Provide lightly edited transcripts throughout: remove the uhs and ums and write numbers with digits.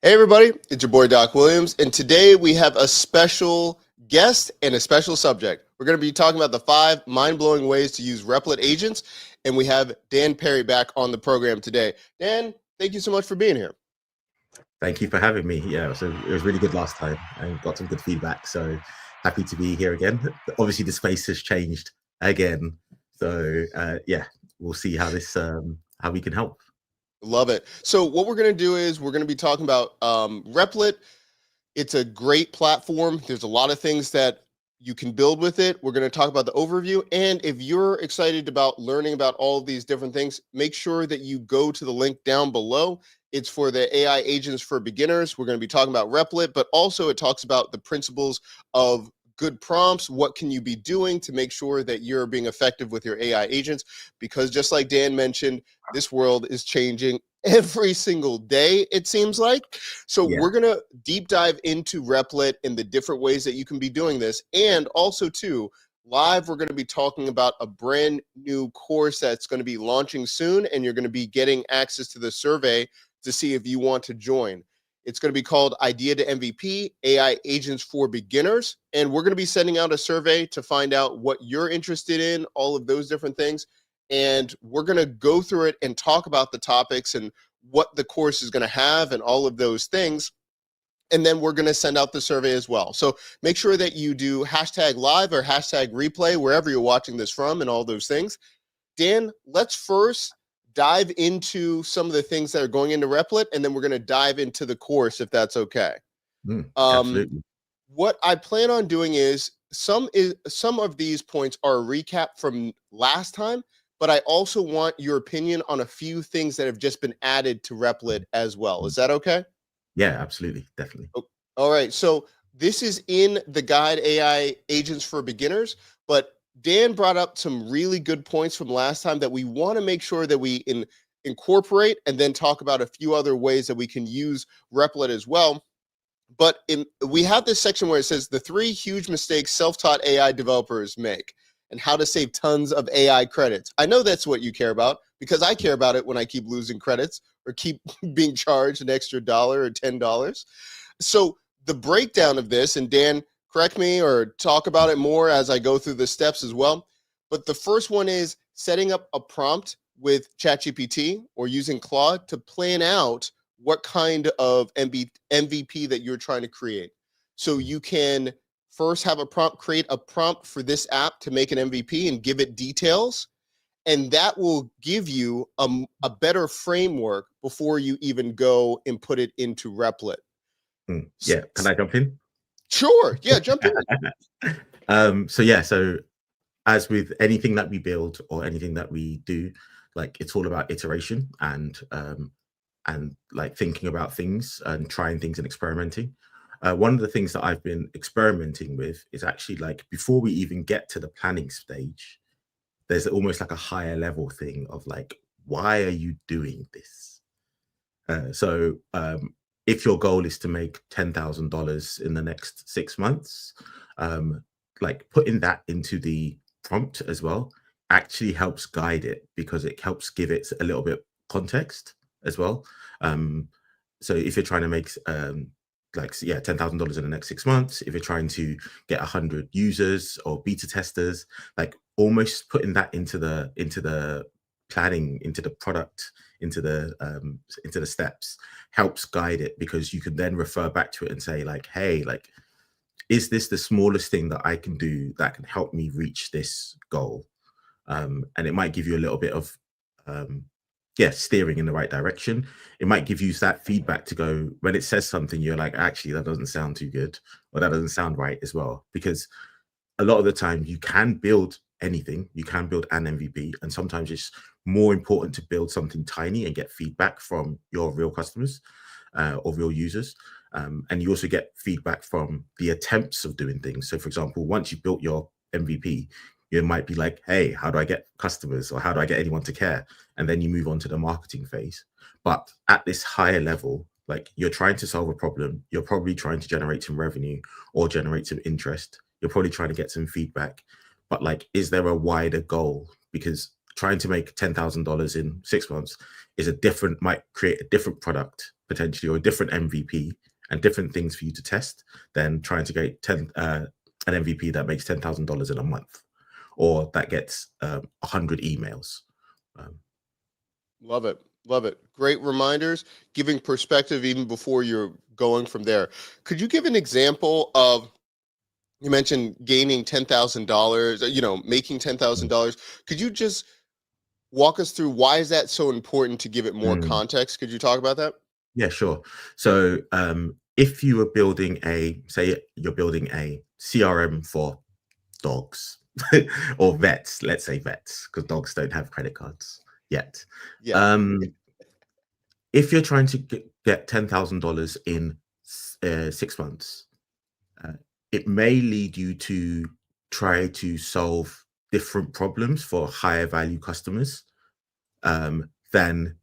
Hey everybody, it's your boy Doc Williams, and today we have a special guest and a special subject. We're going to be talking about the 5 mind-blowing ways to use Replit agents, and we have Dan Perry back on the program today. Dan, thank you so much for being here. Thank you for having me. Yeah, so it was really good last time and got some good feedback. So happy to be here again. Obviously, the space has changed again. So yeah, we'll see how this how we can help. Love it. So what we're going to do is we're going to be talking about Replit. It's a great platform. There's a lot of things that you can build with it. We're going to talk about the overview. And if you're excited about learning about all of these different things, make sure that you go to the link down below. It's for the AI agents for beginners. We're going to be talking about Replit, but also it talks about the principles of good prompts. What can you be doing to make sure that you're being effective with your AI agents? Because just like Dan mentioned, this world is changing every single day, it seems like. So Yeah. we're going to deep dive into Replit and the different ways that you can be doing this. And also too, live, we're going to be talking about a brand new course that's going to be launching soon, and you're going to be getting access to the survey to see if you want to join. It's going to be called Idea to MVP, AI Agents for Beginners. And we're going to be sending out a survey to find out what you're interested in, all of those different things. And we're going to go through it and talk about the topics and what the course is going to have and all of those things. And then we're going to send out the survey as well. So make sure that you do hashtag live or hashtag replay, wherever you're watching this from, and all those things. Dan, let's first dive into some of the things that are going into Replit, and then we're going to dive into the course, if that's okay. Absolutely. What I plan on doing is some of these points are a recap from last time, but I also want your opinion on a few things that have just been added to Replit as well. Is that okay? Yeah, absolutely. Definitely. Oh, all right. So this is in the guide AI Agents for Beginners, but Dan brought up some really good points from last time that we want to make sure that we incorporate and then talk about a few other ways that we can use Replit as well. But we have this section where it says the 3 huge mistakes self-taught AI developers make and how to save tons of AI credits. I know that's what you care about because I care about it when I keep losing credits or keep being charged an extra $1 or $10. So the breakdown of this, and Dan, correct me or talk about it more as I go through the steps as well. But the first one is setting up a prompt with ChatGPT or using Claude to plan out what kind of MVP that you're trying to create. So you can first have a prompt, create a prompt for this app to make an MVP and give it details. And that will give you a better framework before you even go and put it into Replit. Yeah. Can I jump in? Sure. Yeah, jump in. So yeah, so as with anything that we build or anything that we do, like it's all about iteration and like thinking about things and trying things and experimenting. One of the things that I've been experimenting with is actually like before we even get to the planning stage, there's almost like a higher level thing of like, why are you doing this? If your goal is to make $10,000 in the next 6 months, like putting that into the prompt as well actually helps guide it because it helps give it a little bit context as well. So if you're trying to make $10,000 in the next 6 months, if you're trying to get 100 users or beta testers, like almost putting that into the planning, into the product, into the steps helps guide it because you can then refer back to it and say like, hey, like, is this the smallest thing that I can do that can help me reach this goal? And it might give you a little bit of steering in the right direction. It might give you that feedback to go when it says something, you're like, actually, that doesn't sound too good, or that doesn't sound right as well. Because a lot of the time you can build anything, you can build an MVP, and sometimes it's more important to build something tiny and get feedback from your real customers or real users. And you also get feedback from the attempts of doing things. So for example, once you've built your MVP, you might be like, hey, how do I get customers or how do I get anyone to care? And then you move on to the marketing phase. But at this higher level, like you're trying to solve a problem, you're probably trying to generate some revenue or generate some interest. You're probably trying to get some feedback. But like, is there a wider goal? Because trying to make $10,000 in 6 months might create a different product potentially, or a different MVP and different things for you to test than trying to get an MVP that makes $10,000 in a month, or that gets 100 emails. Love it. Love it. Great reminders, giving perspective even before you're going from there. Could you give an example of, you mentioned gaining $10,000, making $10,000. Could you just walk us through why is that so important to give it more context? Could you talk about that? Yeah, sure. So if you were building say you're building a CRM for dogs or vets, let's say vets, because dogs don't have credit cards yet. Yeah. If you're trying to get $10,000 in 6 months, it may lead you to try to solve different problems for higher value customers than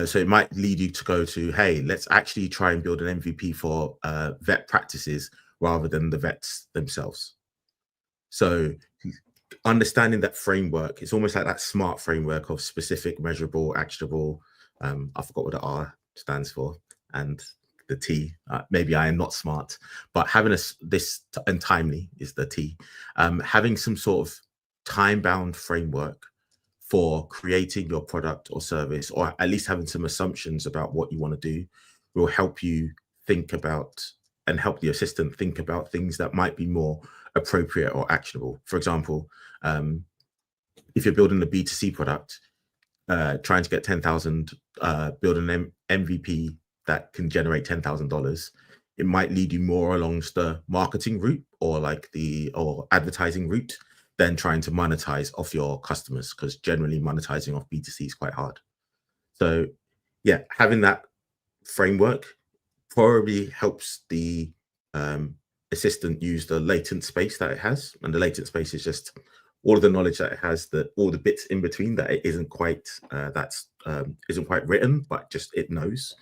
so it might lead you to go to, hey, let's actually try and build an MVP for vet practices rather than the vets themselves. So understanding that framework, it's almost like that SMART framework of specific, measurable, actionable. I forgot what the R stands for, and the T. Maybe I am not smart, but having and timely is the T. Having some sort of time-bound framework for creating your product or service, or at least having some assumptions about what you want to do, will help you think about and help the assistant think about things that might be more appropriate or actionable. For example, if you're building a B2C product, trying to get 10,000, build an MVP that can generate $10,000, it might lead you more along the marketing route or advertising route than trying to monetize off your customers, because generally monetizing off B2C is quite hard. So yeah, having that framework probably helps the assistant use the latent space that it has, and the latent space is just all of the knowledge that it has, that all the bits in between that it isn't quite isn't quite written, but just it knows.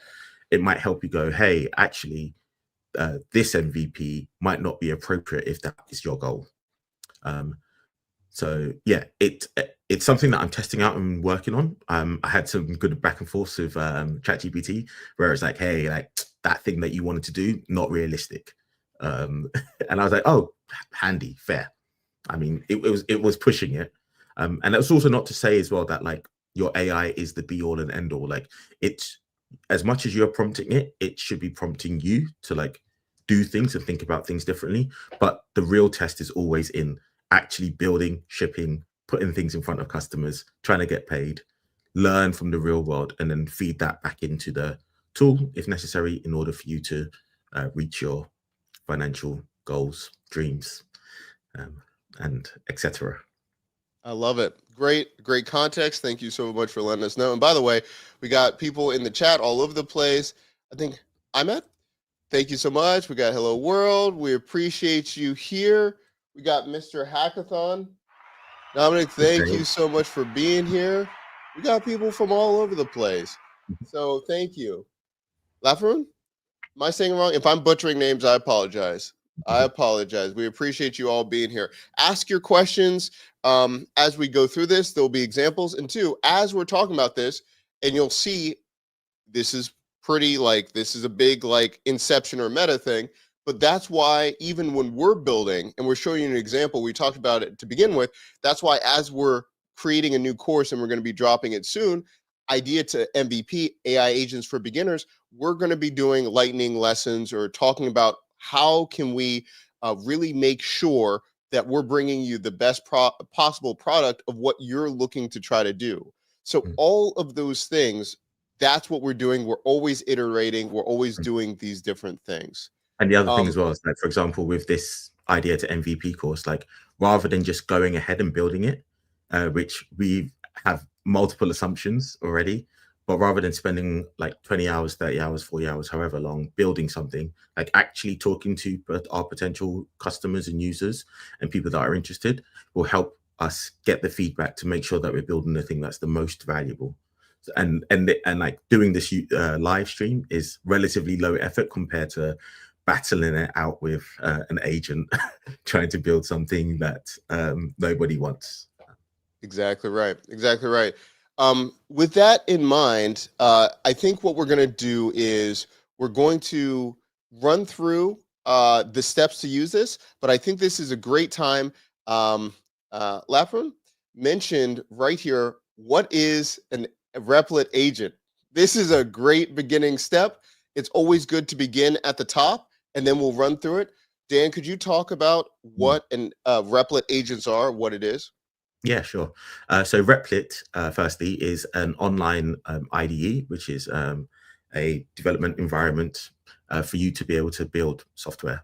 It might help you go, hey, actually, this MVP might not be appropriate if that is your goal. So yeah, it's something that I'm testing out and working on. I had some good back and forth with ChatGPT, where it's like, hey, like that thing that you wanted to do, not realistic. And I was like, oh, handy, fair. I mean, it was pushing it. And that's also not to say as well that like your AI is the be all and end all. Like, it's, as much as you're prompting it, it should be prompting you to like do things and think about things differently. But the real test is always in actually building, shipping, putting things in front of customers, trying to get paid, learn from the real world, and then feed that back into the tool if necessary in order for you to reach your financial goals, dreams, and etc. I love it. Great context. Thank you so much for letting us know. And by the way, we got people in the chat all over the place. I think Ahmed, thank you so much. We got Hello World. We appreciate you here. We got Mr. Hackathon. Dominic, thank you so much for being here. We got people from all over the place. So thank you. Lafaroon, am I saying it wrong? If I'm butchering names, I apologize. I apologize. We appreciate you all being here. Ask your questions as we go through this. There'll be examples. And two, as we're talking about this, and you'll see this is pretty like, this is a big like inception or meta thing. But that's why even when we're building and we're showing you an example, we talked about it to begin with. That's why as we're creating a new course and we're going to be dropping it soon, idea to MVP, AI agents for beginners, we're going to be doing lightning lessons or talking about how can we really make sure that we're bringing you the best possible product of what you're looking to try to do. So all of those things, that's what we're doing. We're always iterating. We're always doing these different things. And the other thing as well is like, for example, with this idea to MVP course, like rather than just going ahead and building it, which we have multiple assumptions already, but rather than spending like 20 hours, 30 hours, 40 hours, however long building something, like actually talking to our potential customers and users and people that are interested will help us get the feedback to make sure that we're building the thing that's the most valuable. And like doing this live stream is relatively low effort compared to battling it out with an agent trying to build something that nobody wants. Exactly right. Exactly right. With that in mind, I think what we're going to do is we're going to run through the steps to use this, but I think this is a great time. Um, Lapham mentioned right here, what is a Replit agent? This is a great beginning step. It's always good to begin at the top, and then we'll run through it. Dan, could you talk about Mm. what an Replit agents are, what it is? Yeah, sure. So Replit, firstly, is an online IDE, which is a development environment for you to be able to build software.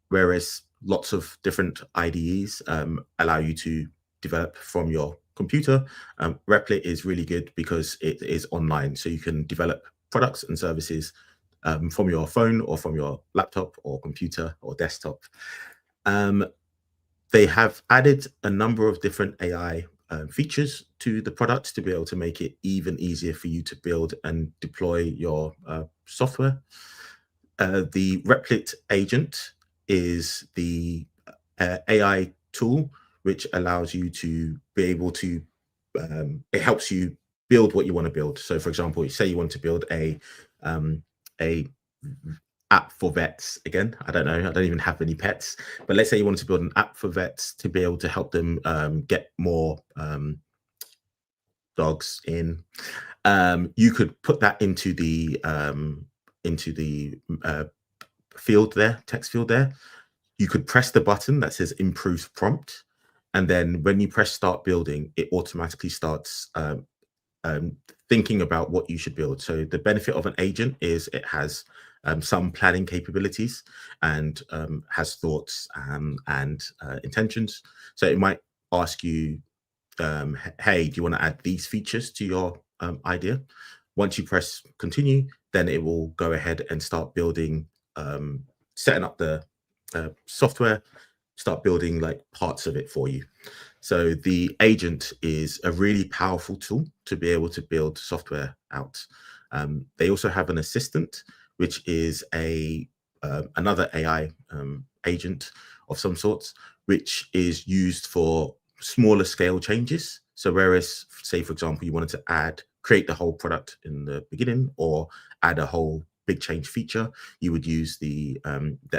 Whereas lots of different IDEs allow you to develop from your computer, Replit is really good because it is online. So you can develop products and services from your phone or from your laptop or computer or desktop. Um, they have added a number of different AI features to the product to be able to make it even easier for you to build and deploy your software. The Replit agent is the AI tool which allows you to be able to, it helps you build what you want to build. So, for example, say you want to build a app for vets. Again, I don't know, I don't even have any pets, but let's say you wanted to build an app for vets to be able to help them get more dogs in. You could put that into the field there, text field there. You could press the button that says improve prompt, and then when you press start building, it automatically starts um, thinking about what you should build. So the benefit of an agent is it has some planning capabilities and has thoughts and intentions. So it might ask you, hey, do you want to add these features to your idea? Once you press continue, then it will go ahead and start building, setting up the software, start building like parts of it for you. So the agent is a really powerful tool to be able to build software out. They also have an assistant, which is another AI agent of some sorts, which is used for smaller scale changes. So whereas, say for example, you wanted to create the whole product in the beginning or add a whole big change feature, you would use the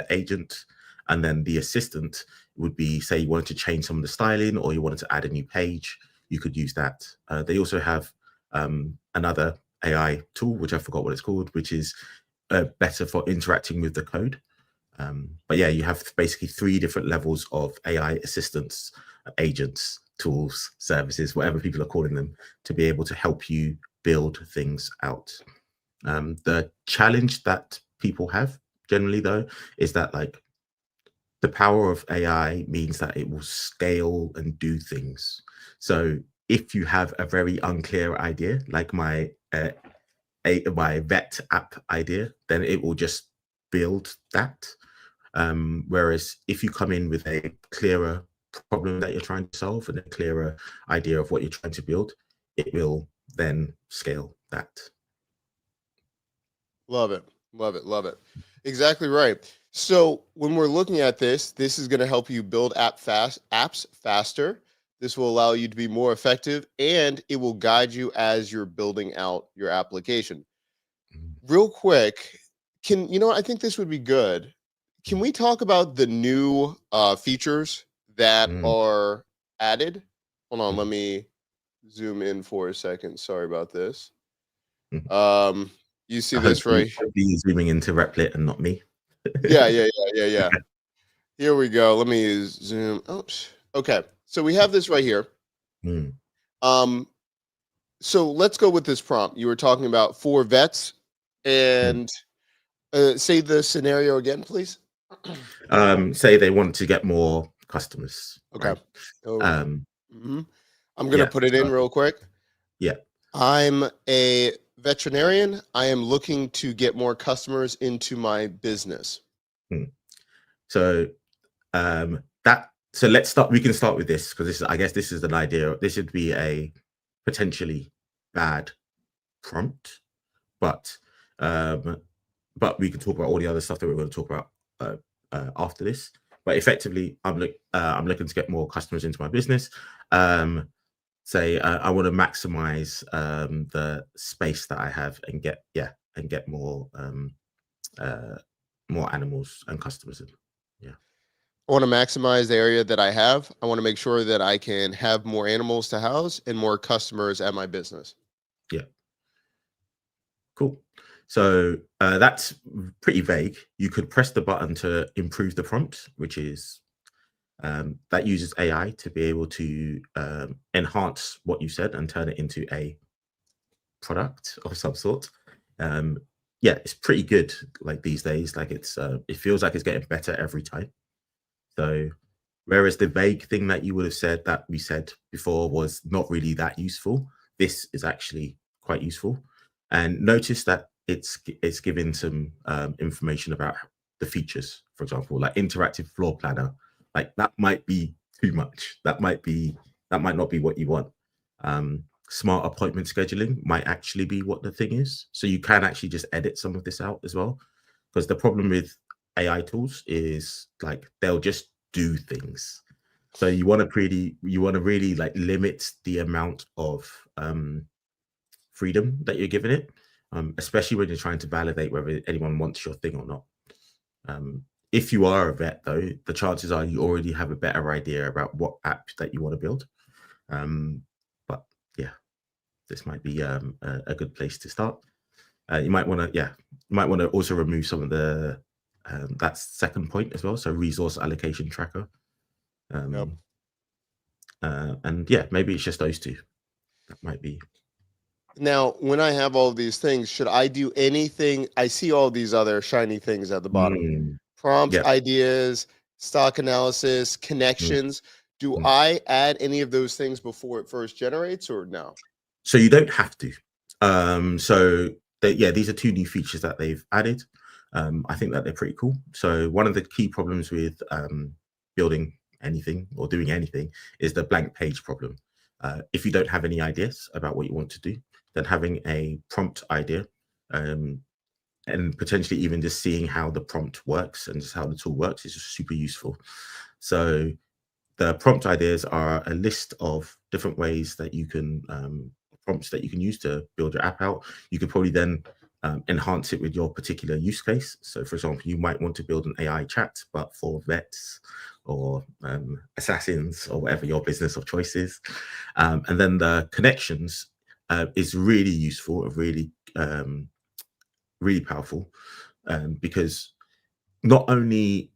agent, and then the assistant would be, say you wanted to change some of the styling or you wanted to add a new page, you could use that. They also have another AI tool, which I forgot what it's called, which is better for interacting with the code. But yeah, you have basically 3 different levels of AI assistants, agents, tools, services, whatever people are calling them, to be able to help you build things out. The challenge that people have generally, though, is that like the power of AI means that it will scale and do things. So if you have a very unclear idea, like my vet app idea, then it will just build that. Whereas if you come in with a clearer problem that you're trying to solve and a clearer idea of what you're trying to build, it will then scale that. Love it. Love it. Love it. Exactly right. So when we're looking at this is going to help you build apps faster. This will allow you to be more effective and it will guide you as you're building out your application. Mm, Real quick, I think this would be good. Can mm, we talk about the new features that mm, are added? Hold on, let mm, me zoom in for a second. Sorry about this. mm. Um, you see this Hopefully, right? hopefully you're zooming into Replit and not me. Yeah, yeah, yeah, yeah, yeah. Here we go. Let me zoom. Oh, okay. So we have this right here. Mm, Um, so let's go with this prompt. You were talking about 4 vets, mm. and say the scenario again, please. Say they want to get more customers, Okay. right? Oh, Um, mhm. I'm gonna yeah, put it so, in real quick. yeah. I'm a veterinarian. I am looking to get more customers into my business. Mm. So so let's start. We can start with this because I guess this is an idea. This would be a potentially bad prompt, but um, but we can talk about all the other stuff that we're going to talk about after this. But effectively, I'm looking to get more customers into my business. Say I want to maximize the space that I have and get more animals and customers in. Yeah. I want to maximize the area that I have. I want to make sure that I can have more animals to house and more customers at my business. Yeah. Cool. So that's pretty vague. You could press the button to improve the prompt, which is that uses AI to be able to enhance what you said and turn it into a product of some sort. Yeah, it's pretty good. Like these days, like it feels like it's getting better every time. So whereas the vague thing that you would have said that we said before was not really that useful, this is actually quite useful. And notice that it's giving some information about the features, for example, like interactive floor planner. Like that might be too much. That might not be what you want. Smart appointment scheduling might actually be what the thing is. So you can actually just edit some of this out as well. Because the problem with AI tools is like they'll just do things. So you want to really like limit the amount of freedom that you're giving it, especially when you're trying to validate whether anyone wants your thing or not. If you are a vet, though, the chances are you already have a better idea about what app that you want to build. But yeah, this might be a good place to start. You might want to also remove some of the that's second point as well. So resource allocation tracker. Yep. And yeah, maybe it's just those two. That might be. Now, when I have all of these things, should I do anything? I see all these other shiny things at the bottom. Prompts, Yeah. ideas, stock analysis, Mm, connections. Do mm. I add any of those things before it first generates or no? So you don't have to. These are two new features that they've added. I think that they're pretty cool. So one of the key problems with building anything or doing anything is the blank page problem. If you don't have any ideas about what you want to do, then having a prompt idea and potentially even just seeing how the prompt works and just how the tool works is just super useful. So the prompt ideas are a list of different ways that you can prompts that you can use to build your app out. You could probably then enhance it with your particular use case. So for example, you might want to build an AI chat, but for vets or assassins or whatever your business of choice is. And then the connections is really useful, really powerful, because not only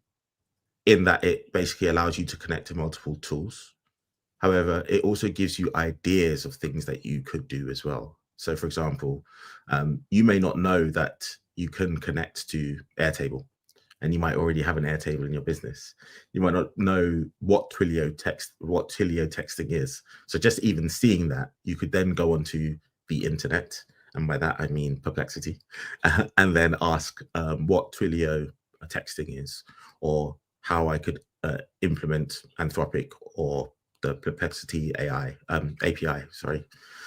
in that it basically allows you to connect to multiple tools. However, it also gives you ideas of things that you could do as well. So for example, you may not know that you can connect to Airtable, and you might already have an Airtable in your business. You might not know what Twilio texting is. So just even seeing that, you could then go onto the internet, and by that I mean Perplexity, and then ask what Twilio texting is, or how I could implement Anthropic or the Perplexity AI API. Sorry.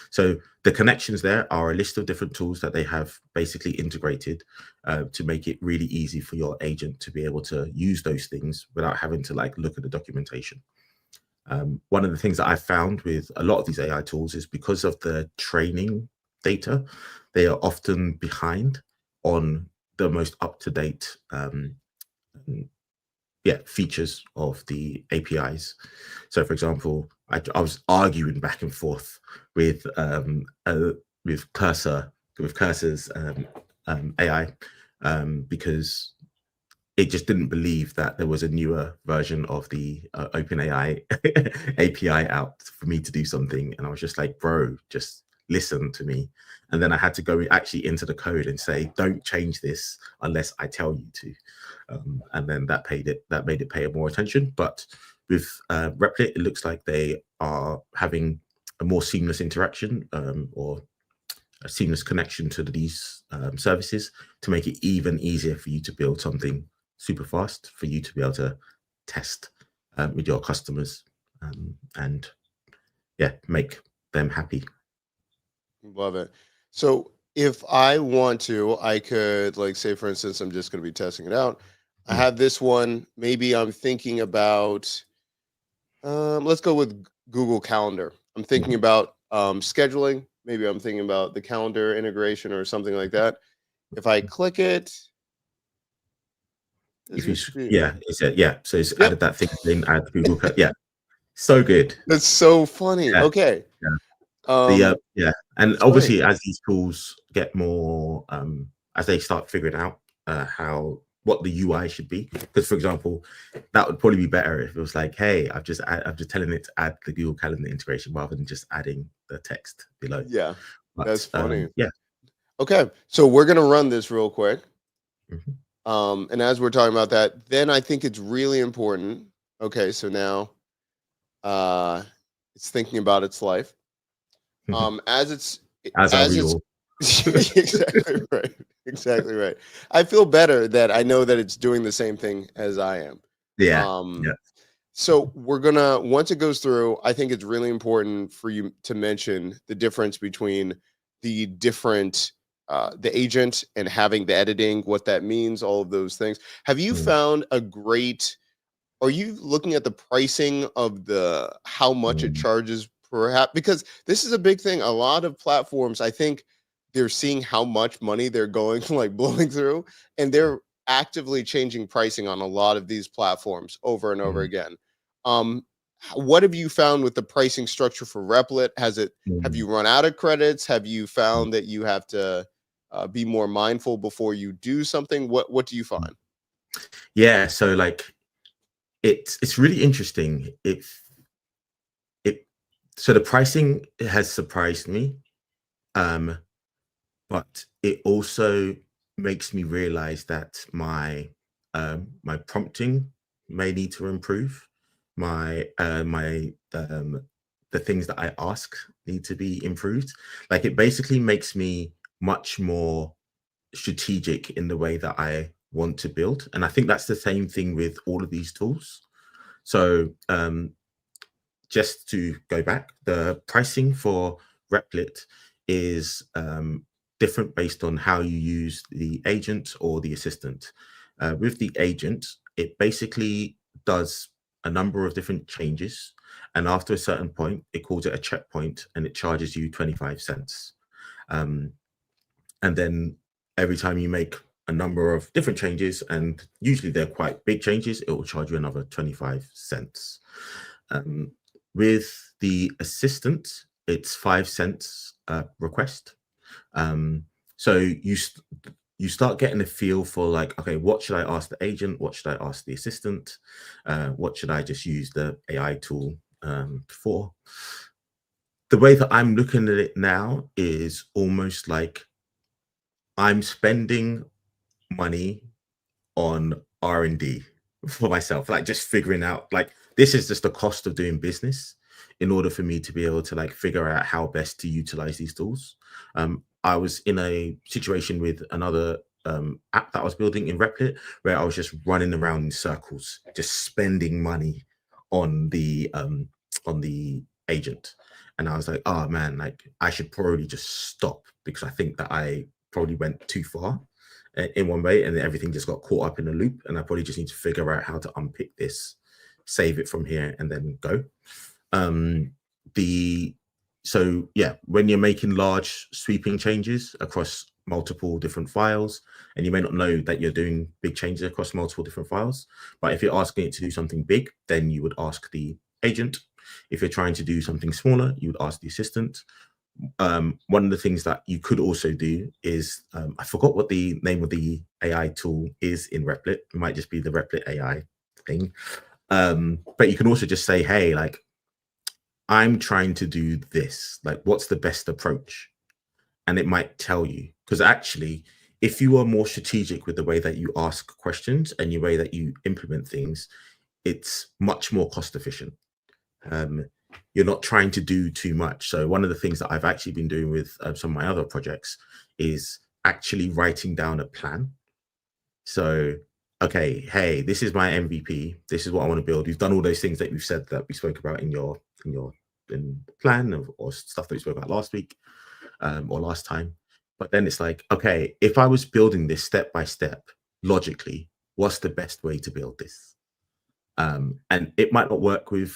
So the connections there are a list of different tools that they have basically integrated to make it really easy for your agent to be able to use those things without having to like look at the documentation. One of the things that I've found with a lot of these AI tools is because of the training data, they are often behind on the most up-to-date features of the APIs. So for example, I was arguing back and forth with Cursor's AI because it just didn't believe that there was a newer version of the OpenAI API out for me to do something. And I was just like, bro, just listen to me. And then I had to go actually into the code and say, don't change this unless I tell you to. And then that made it pay more attention. But with Replit, it looks like they are having a more seamless interaction or a seamless connection to these services to make it even easier for you to build something super fast, for you to be able to test with your customers and make them happy. Love it. So if I want to, I could like say, for instance, I'm just going to be testing it out. I have this one. Maybe I'm thinking about, let's go with Google Calendar. I'm thinking about scheduling. Maybe I'm thinking about the calendar integration or something like that. If I click it, this If you, should be, yeah, it's yeah. So it's yep, added that thing in, add Google. Yeah, so good. that's so funny. Yeah, Okay. yeah. The Um, yeah, and that's funny. obviously as these tools get more, as they start figuring out how what the UI should be, because for example, that would probably be better if it was like, hey, I'm just telling it to add the Google Calendar integration rather than just adding the text below. Yeah, that's But funny. yeah. Okay, so we're gonna run this real quick. Mhm. And as we're talking about that, then I think it's really important. Okay, so now it's thinking about its life. As it's As are as we it's all. exactly right. Exactly right. I feel better that I know that it's doing the same thing as I am. Yeah, Um, yeah. so we're gonna once it goes through, I think it's really important for you to mention the difference between the different the agent and having the editing, what that means, all of those things. Have you Mm, found a great are you looking at the pricing of the how much it mm, charges perhaps because this is a big thing. A lot of platforms, I think they're seeing how much money they're going like blowing through, and they're actively changing pricing on a lot of these platforms over and over mm, again. Um, what have you found with the pricing structure for Replit? Have mm, you run out of credits? Have you mm, found that you have to be more mindful before you do something? What do you mm. find? Yeah, so like it's really interesting. It so the pricing has surprised me, um, but it also makes me realize that my prompting may need to improve. My the things that I ask need to be improved. Like it basically makes me much more strategic in the way that I want to build. And I think that's the same thing with all of these tools. So just to go back, the pricing for Replit is different based on how you use the agent or the assistant. With the agent, it basically does a number of different changes. And after a certain point, it calls it a checkpoint and it charges you 25 cents. Um, and then every time you make a number of different changes, and usually they're quite big changes, it will charge you another 25 cents. Um, with the assistant, it's 5 cents request. So you start getting a feel for like, okay, what should I ask the agent? What should I ask the assistant? What should I just use the AI tool for? The way that I'm looking at it now is almost like I'm spending money on R&D for myself, like just figuring out like this is just the cost of doing business in order for me to be able to like figure out how best to utilize these tools. I was in a situation with another app that I was building in Replit where I was just running around in circles, just spending money on the agent. And I was like, oh man, like I should probably just stop because I think that I probably went too far in one way and then everything just got caught up in a loop and I probably just need to figure out how to unpick this, save it from here and then go. um the So yeah, when you're making large sweeping changes across multiple different files, and you may not know that you're doing big changes across multiple different files, but if you're asking it to do something big, then you would ask the agent. If you're trying to do something smaller, you would ask the assistant. One of the things that you could also do is I forgot what the name of the AI tool is in Replit. It might just be the Replit AI thing. But you can also just say, hey, like I'm trying to do this. Like, what's the best approach? And it might tell you. Because actually, if you are more strategic with the way that you ask questions and the way that you implement things, it's much more cost efficient. Um, you're not trying to do too much. So one of the things that I've actually been doing with some of my other projects is actually writing down a plan. So, okay, hey, this is my MVP. This is what I want to build. We've done all those things that we've said that we spoke about in your plan or stuff that we spoke about last week or last time. But then it's like, okay, if I was building this step by step logically, what's the best way to build this? And it might not work with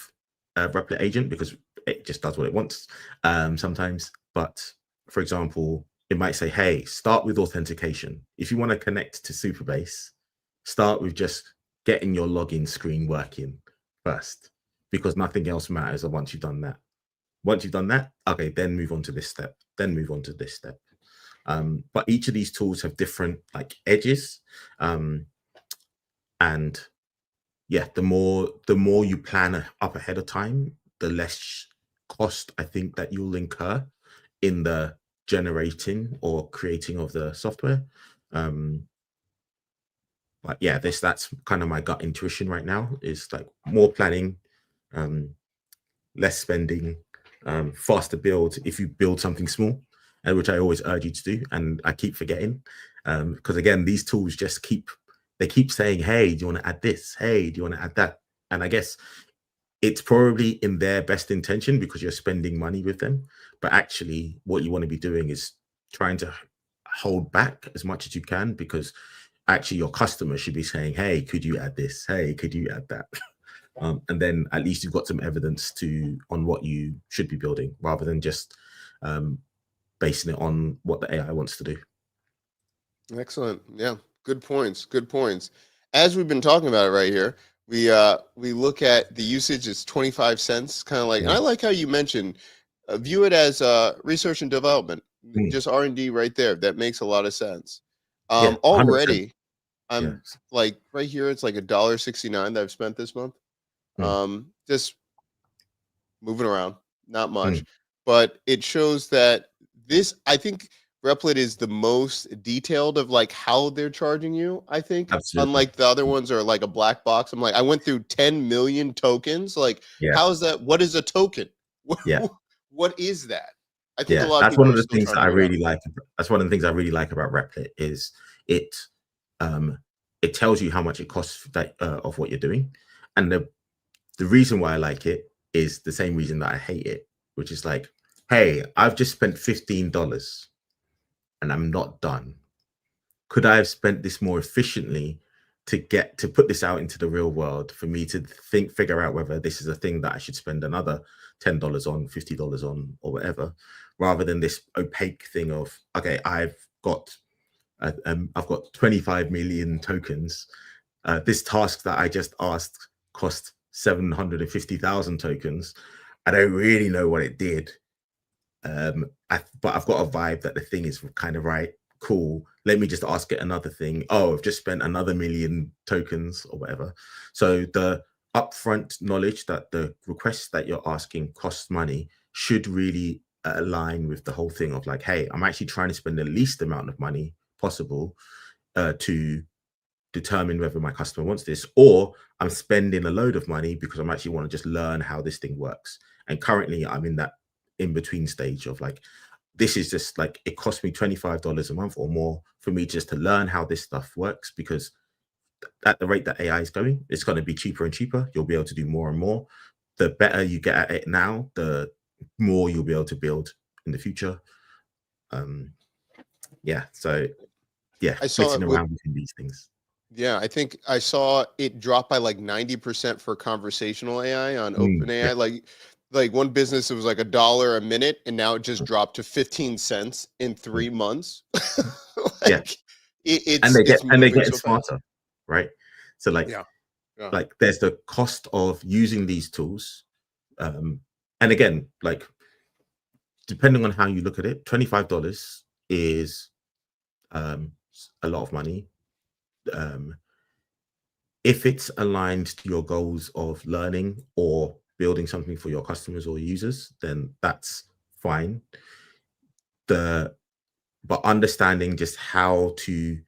a Replit agent because it just does what it wants sometimes. But for example, it might say, hey, start with authentication. If you want to connect to Superbase, start with just getting your login screen working first, because nothing else matters once you've done that. Once you've done that, okay, then move on to this step, then move on to this step. But each of these tools have different like edges. And yeah, the more you plan up ahead of time, the less cost I think that you'll incur in the generating or creating of the software. But yeah, that's kind of my gut intuition right now, is like more planning, less spending, faster build if you build something small, which I always urge you to do, and I keep forgetting, because again, these tools just keep saying, hey, do you want to add this? Hey, do you want to add that? And I guess it's probably in their best intention because you're spending money with them, but actually what you want to be doing is trying to hold back as much as you can, because actually your customer should be saying, hey, could you add this? Hey, could you add that? And then at least you've got some evidence on what you should be building, rather than just basing it on what the AI wants to do. Excellent. Yeah. Good points. Good points. As we've been talking about it right here, we look at the usage is 25 cents, kind of like, and I like how you mentioned, view it as research and development, just R&D right there. That makes a lot of sense. Yeah, 100%. Already, I'm like right here, it's like $1.69 that I've spent this month. Just moving around, not much, but it shows that this, I think Replit is the most detailed of like how they're charging you, I think. Absolutely. Unlike the other ones are like a black box. I'm like, I went through 10 million tokens. Like, how is that? What is a token? What is that? I think a lot of that's people one of are the still things trying that to I figure really like. That's one of the things I really like about Replit is it tells you how much it costs that of what you're doing. And the reason why I like it is the same reason that I hate it, which is like, hey, I've just spent $15 and I'm not done. Could I have spent this more efficiently to put this out into the real world, for me to figure out whether this is a thing that I should spend another $10 on, $50 on, or whatever, rather than this opaque thing of, okay, I've got 25 million tokens. This task that I just asked cost 750,000 tokens. I don't really know what it did. But I've got a vibe that the thing is kind of right. Cool. Let me just ask it another thing. Oh, I've just spent another million tokens or whatever. So the upfront knowledge that the requests that you're asking costs money should really align with the whole thing of like, hey, I'm actually trying to spend the least amount of money possible to determine whether my customer wants this, or I'm spending a load of money because I'm actually want to just learn how this thing works. And currently I'm in that in between stage of like, this is just like, it costs me $25 a month or more for me just to learn how this stuff works, because at the rate that AI is going, it's going to be cheaper and cheaper. You'll be able to do more and more. The better you get at it now, the more you'll be able to build in the future. So I saw flitting around between these things. Yeah, I think I saw it drop by like 90% for conversational AI on OpenAI. Like one business, it was like $1 a minute, and now it just dropped to 15 cents in 3 months. And they're getting smarter, right? So like, like there's the cost of using these tools. And again, like depending on how you look at it, $25 is a lot of money. If it's aligned to your goals of learning or building something for your customers or users, then that's fine. But understanding just how to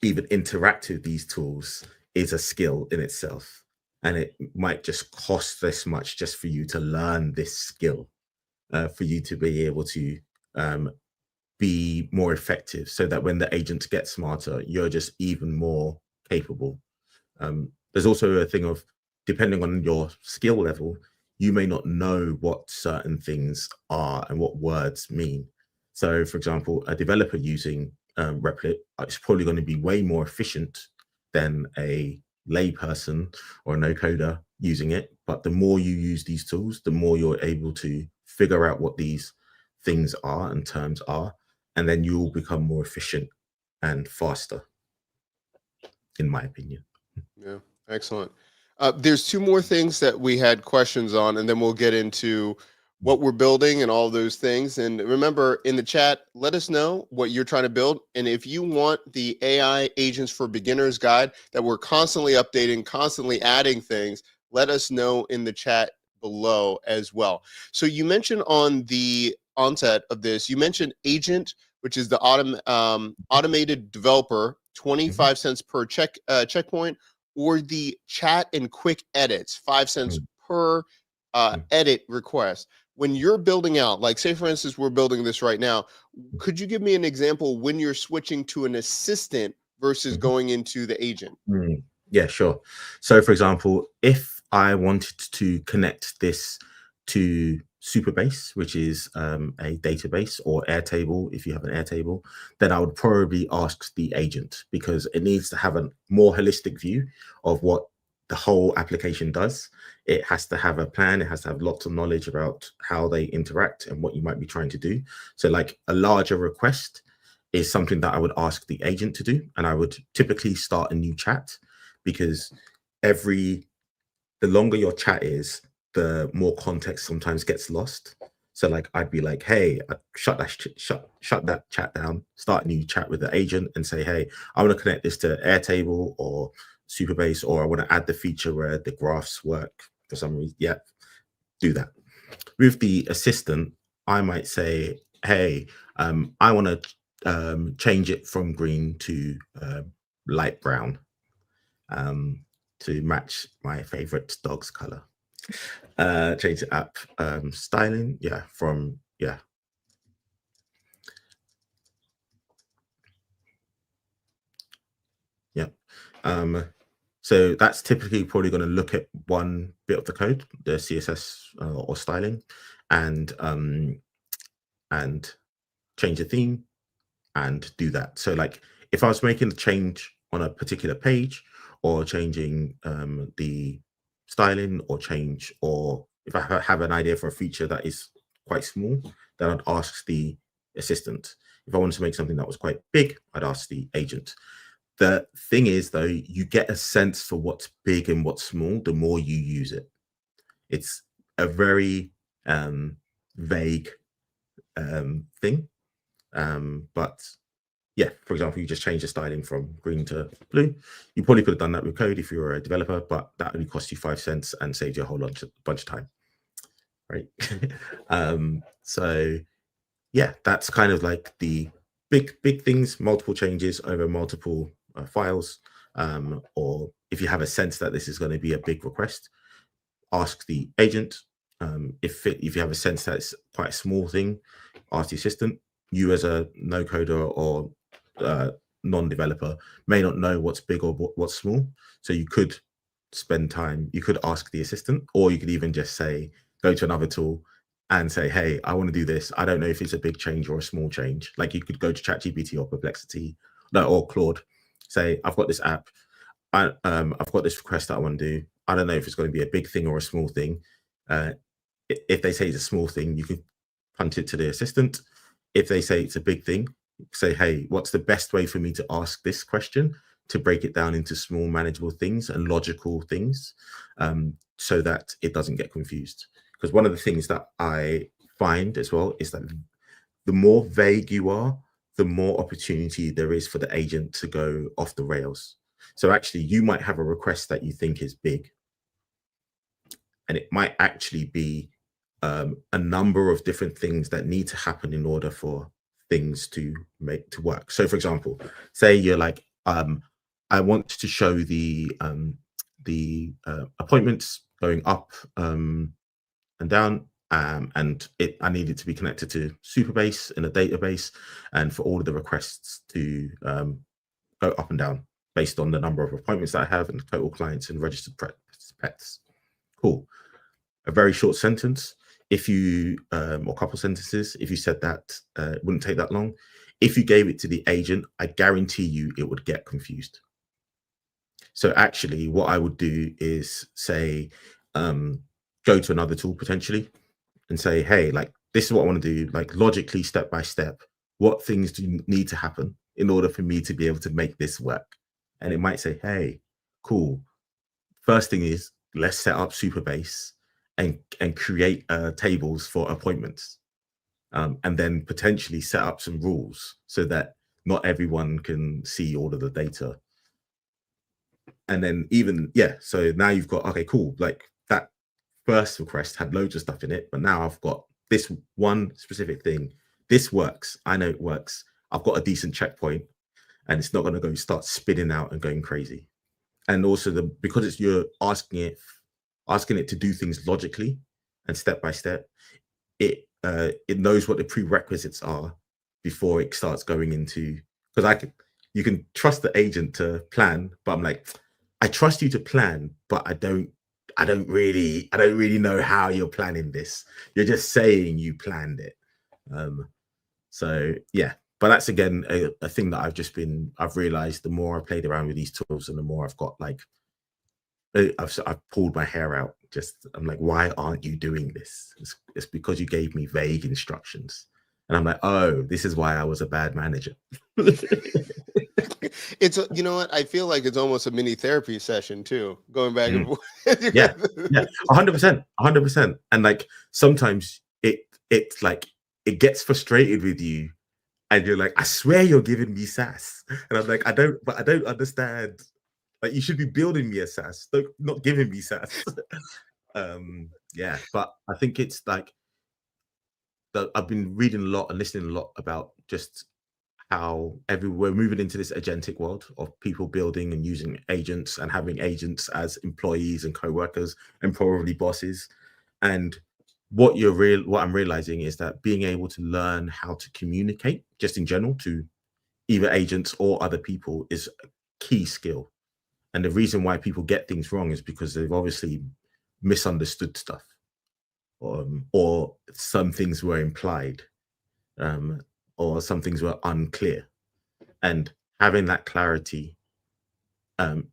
even interact with these tools is a skill in itself. And it might just cost this much just for you to learn this skill, for you to be able to be more effective, so that when the agents get smarter, you're just even more capable. There's also a thing of, depending on your skill level, you may not know what certain things are and what words mean. So, for example, a developer using Replit is probably going to be way more efficient than a layperson or a no coder using it. But the more you use these tools, the more you're able to figure out what these things are and terms are, and then you'll become more efficient and faster, in my opinion. Yeah, excellent. There's two more things that we had questions on, and then we'll get into what we're building and all those things. And remember, in the chat, let us know what you're trying to build. And if you want the AI Agents for Beginners guide that we're constantly updating, constantly adding things, let us know in the chat below as well. So you mentioned on the onset of this, you mentioned Agent, which is the automated developer, 25 cents per checkpoint, or the chat and quick edits, 5 cents per edit request. When you're building out, like say for instance, we're building this right now, could you give me an example when you're switching to an assistant versus going into the agent? Yeah, sure. So for example, if I wanted to connect this to Superbase, which is a database, or Airtable, if you have an Airtable, then I would probably ask the agent, because it needs to have a more holistic view of what the whole application does. It has to have a plan. It has to have lots of knowledge about how they interact and what you might be trying to do. So like a larger request is something that I would ask the agent to do. And I would typically start a new chat, because the longer your chat is, the more context sometimes gets lost. So like I'd be like, hey, shut that chat down, start a new chat with the agent and say, hey, I want to connect this to Airtable or Superbase, or I want to add the feature where the graphs work for some reason. Yeah, do that. With the assistant, I might say, hey, I want to change it from green to light brown, to match my favorite dog's color. Change the app styling, so that's typically probably going to look at one bit of the code, the CSS or styling, and change the theme and do that. So like if I was making a change on a particular page, or changing the styling, or if I have an idea for a feature that is quite small, then I'd ask the assistant. If I wanted to make something that was quite big, I'd ask the agent. The thing is, though, you get a sense for what's big and what's small the more you use it. It's a very vague thing, but yeah, for example, you just change the styling from green to blue. You probably could have done that with code if you were a developer, but that only cost you 5 cents and saved you a whole bunch of time, right? So yeah, that's kind of like the big things, multiple changes over multiple files, or if you have a sense that this is going to be a big request, ask the agent. If you have a sense that it's quite a small thing, ask the assistant. You as a no coder or non-developer may not know what's big or what's small, so you could spend time, you could ask the assistant, or you could even just say, go to another tool and say, hey, I want to do this. I don't know if it's a big change or a small change. Like you could go to ChatGPT or Perplexity, or Claude, say, I've got this app, I've got this request that I want to do. I don't know if it's going to be a big thing or a small thing. If they say it's a small thing, you can punt it to the assistant. If they say it's a big thing, say, hey, what's the best way for me to ask this question, to break it down into small manageable things and logical things, so that it doesn't get confused. Because one of the things that I find as well is that the more vague you are, the more opportunity there is for the agent to go off the rails. So actually, you might have a request that you think is big, and it might actually be a number of different things that need to happen in order for things to work. So for example, say you're like, I want to show the appointments going up and down, and I need it to be connected to Superbase in a database, and for all of the requests to go up and down based on the number of appointments that I have and total clients and registered pets. Cool. A very short sentence. If you, or couple sentences, if you said that, it wouldn't take that long. If you gave it to the agent, I guarantee you it would get confused. So actually, what I would do is say, go to another tool potentially and say, hey, like this is what I want to do, like logically, step by step. What things do you need to happen in order for me to be able to make this work? And it might say, hey, cool. First thing is let's set up Superbase and create tables for appointments, and then potentially set up some rules so that not everyone can see all of the data. And then even so now you've got, okay, cool, like that first request had loads of stuff in it, but now I've got this one specific thing. This works. I know it works. I've got a decent checkpoint, and it's not going to go start spinning out and going crazy. And also because you're asking it to do things logically and step by step, it knows what the prerequisites are before it starts going into, because you can trust the agent to plan, but I'm like, I trust you to plan, but I don't really know how you're planning this. You're just saying you planned it. So yeah, but that's again a thing that I've realized the more I've played around with these tools and the more I've got, like, I've pulled my hair out. I'm like, why aren't you doing this? It's because you gave me vague instructions. And I'm like, oh, this is why I was a bad manager. You know what? I feel like it's almost a mini therapy session too, going back and forth. Yeah, 100%. And like sometimes it's like it gets frustrated with you, and you're like, I swear you're giving me sass, and I'm like, I don't understand. Like, you should be building me a SaaS, not giving me SaaS. But I think it's like that I've been reading a lot and listening a lot about just how we're moving into this agentic world of people building and using agents and having agents as employees and co-workers and probably bosses. And what I'm realizing is that being able to learn how to communicate just in general to either agents or other people is a key skill. And the reason why people get things wrong is because they've obviously misunderstood stuff, or some things were implied, or some things were unclear. And having that clarity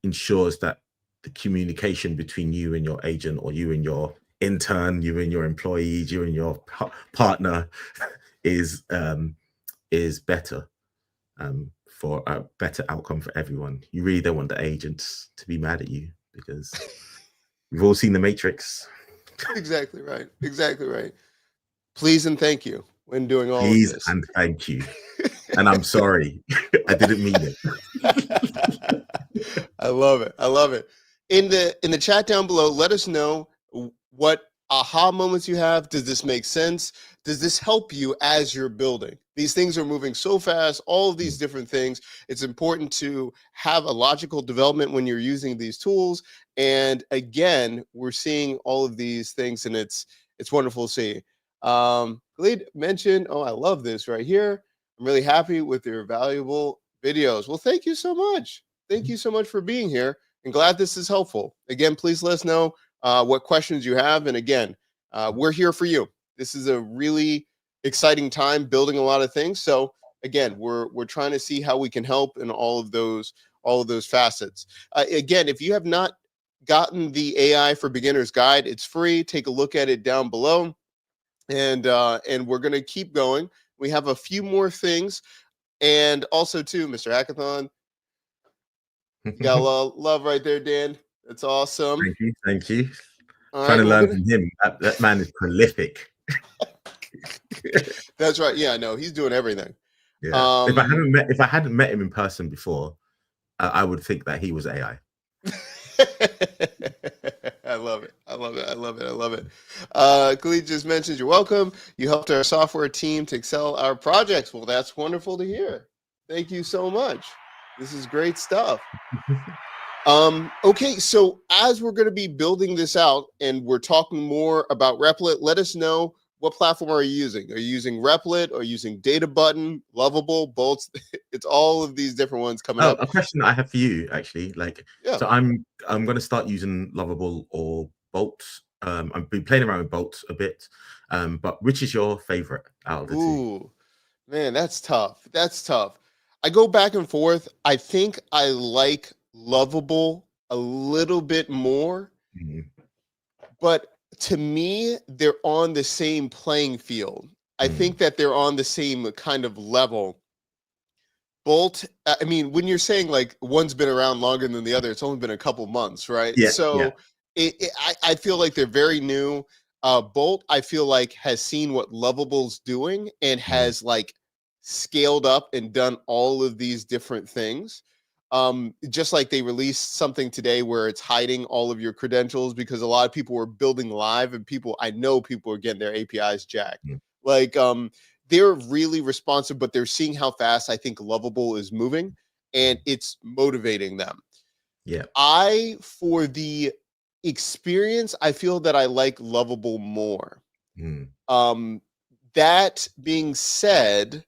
ensures that the communication between you and your agent, or you and your intern, you and your employees, you and your partner is better, for a better outcome for everyone. You really don't want the agents to be mad at you, because we've all seen The Matrix. Exactly right. Please and thank you when doing all Please of this. and thank you. And I'm sorry. I didn't mean it. I love it. In the chat down below, let us know what aha moments you have. Does this make sense? Does this help you as you're building? These things are moving so fast, all of these different things. It's important to have a logical development when you're using these tools. And again, we're seeing all of these things, and it's wonderful to see. Khalid mentioned, oh, I love this right here. I'm really happy with your valuable videos. Well, thank you so much. Thank you so much for being here, and glad this is helpful. Again, please let us know what questions you have. And again, we're here for you. This is a really exciting time building a lot of things. So again, we're trying to see how we can help in all of those facets. Again, if you have not gotten the AI for Beginners guide, it's free. Take a look at it down below. And we're going to keep going. We have a few more things. And also too, Mr. Hackathon, you got a lot of love right there, Dan. That's awesome. Thank you. All Trying right, to learn from him. That man is prolific. That's right. Yeah, no, he's doing everything. Yeah. If I hadn't met him in person before, I would think that he was AI. I love it. Khalid just mentioned you're welcome. You helped our software team to excel our projects. Well, that's wonderful to hear. Thank you so much. This is great stuff. Okay, so as we're going to be building this out and we're talking more about Replit, let us know, what platform are you using? Are you using Replit or using Data Button, Lovable, Bolts? It's all of these different ones coming up. A question that I have for you, actually, so I'm going to start using Lovable or Bolts. I've been playing around with Bolts a bit, but which is your favorite out of the two? Ooh, man, that's tough. I go back and forth. I think I like Lovable a little bit more, Mm, but to me, they're on the same playing field. I mm. think that they're on the same kind of level. Bolt, I mean, when you're saying like one's been around longer than the other, it's only been a couple months, right? Yeah, yeah. So I feel like they're very new. Bolt, I feel like has seen what Lovable's doing and Mm, has like scaled up and done all of these different things. Just like they released something today where it's hiding all of your credentials because a lot of people were building live and I know people are getting their APIs jacked. mm. Like, they're really responsive, but they're seeing how fast I think Lovable is moving and it's motivating them. Yeah. For the experience, I feel that I like Lovable more. Mm, Um, that being said,